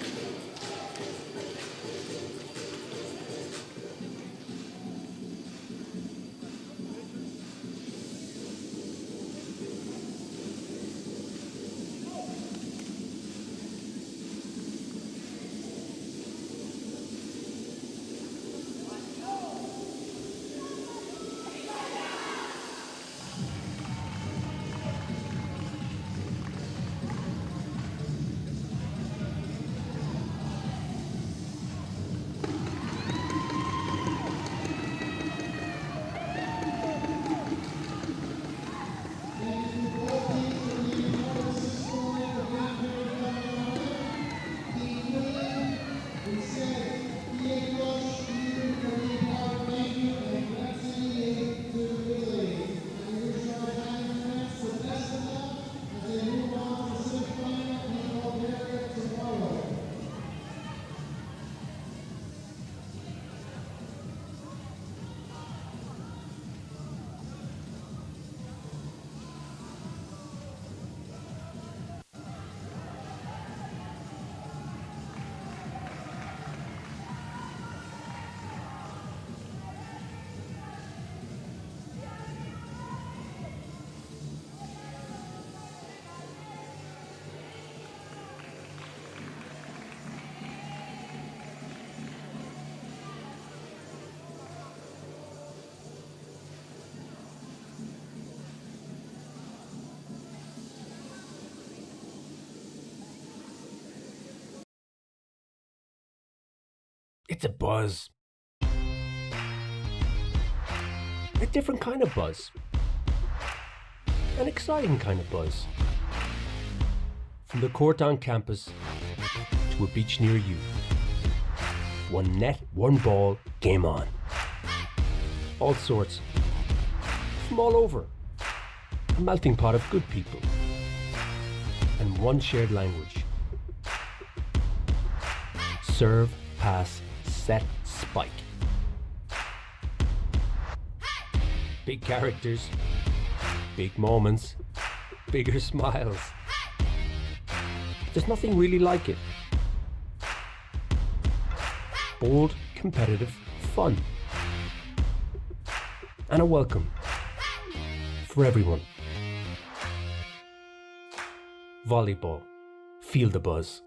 Speaker 5: It's a buzz. A different kind of buzz. An exciting kind of buzz. From the court on campus to a beach near you. One net, one ball, game on. All sorts from all over. A melting pot of good people. And one shared language. Serve, pass, set, spike. Big characters, big moments, bigger smiles. There's nothing really like it. Bold, competitive fun. And a welcome for everyone. Volleyball. Feel the buzz.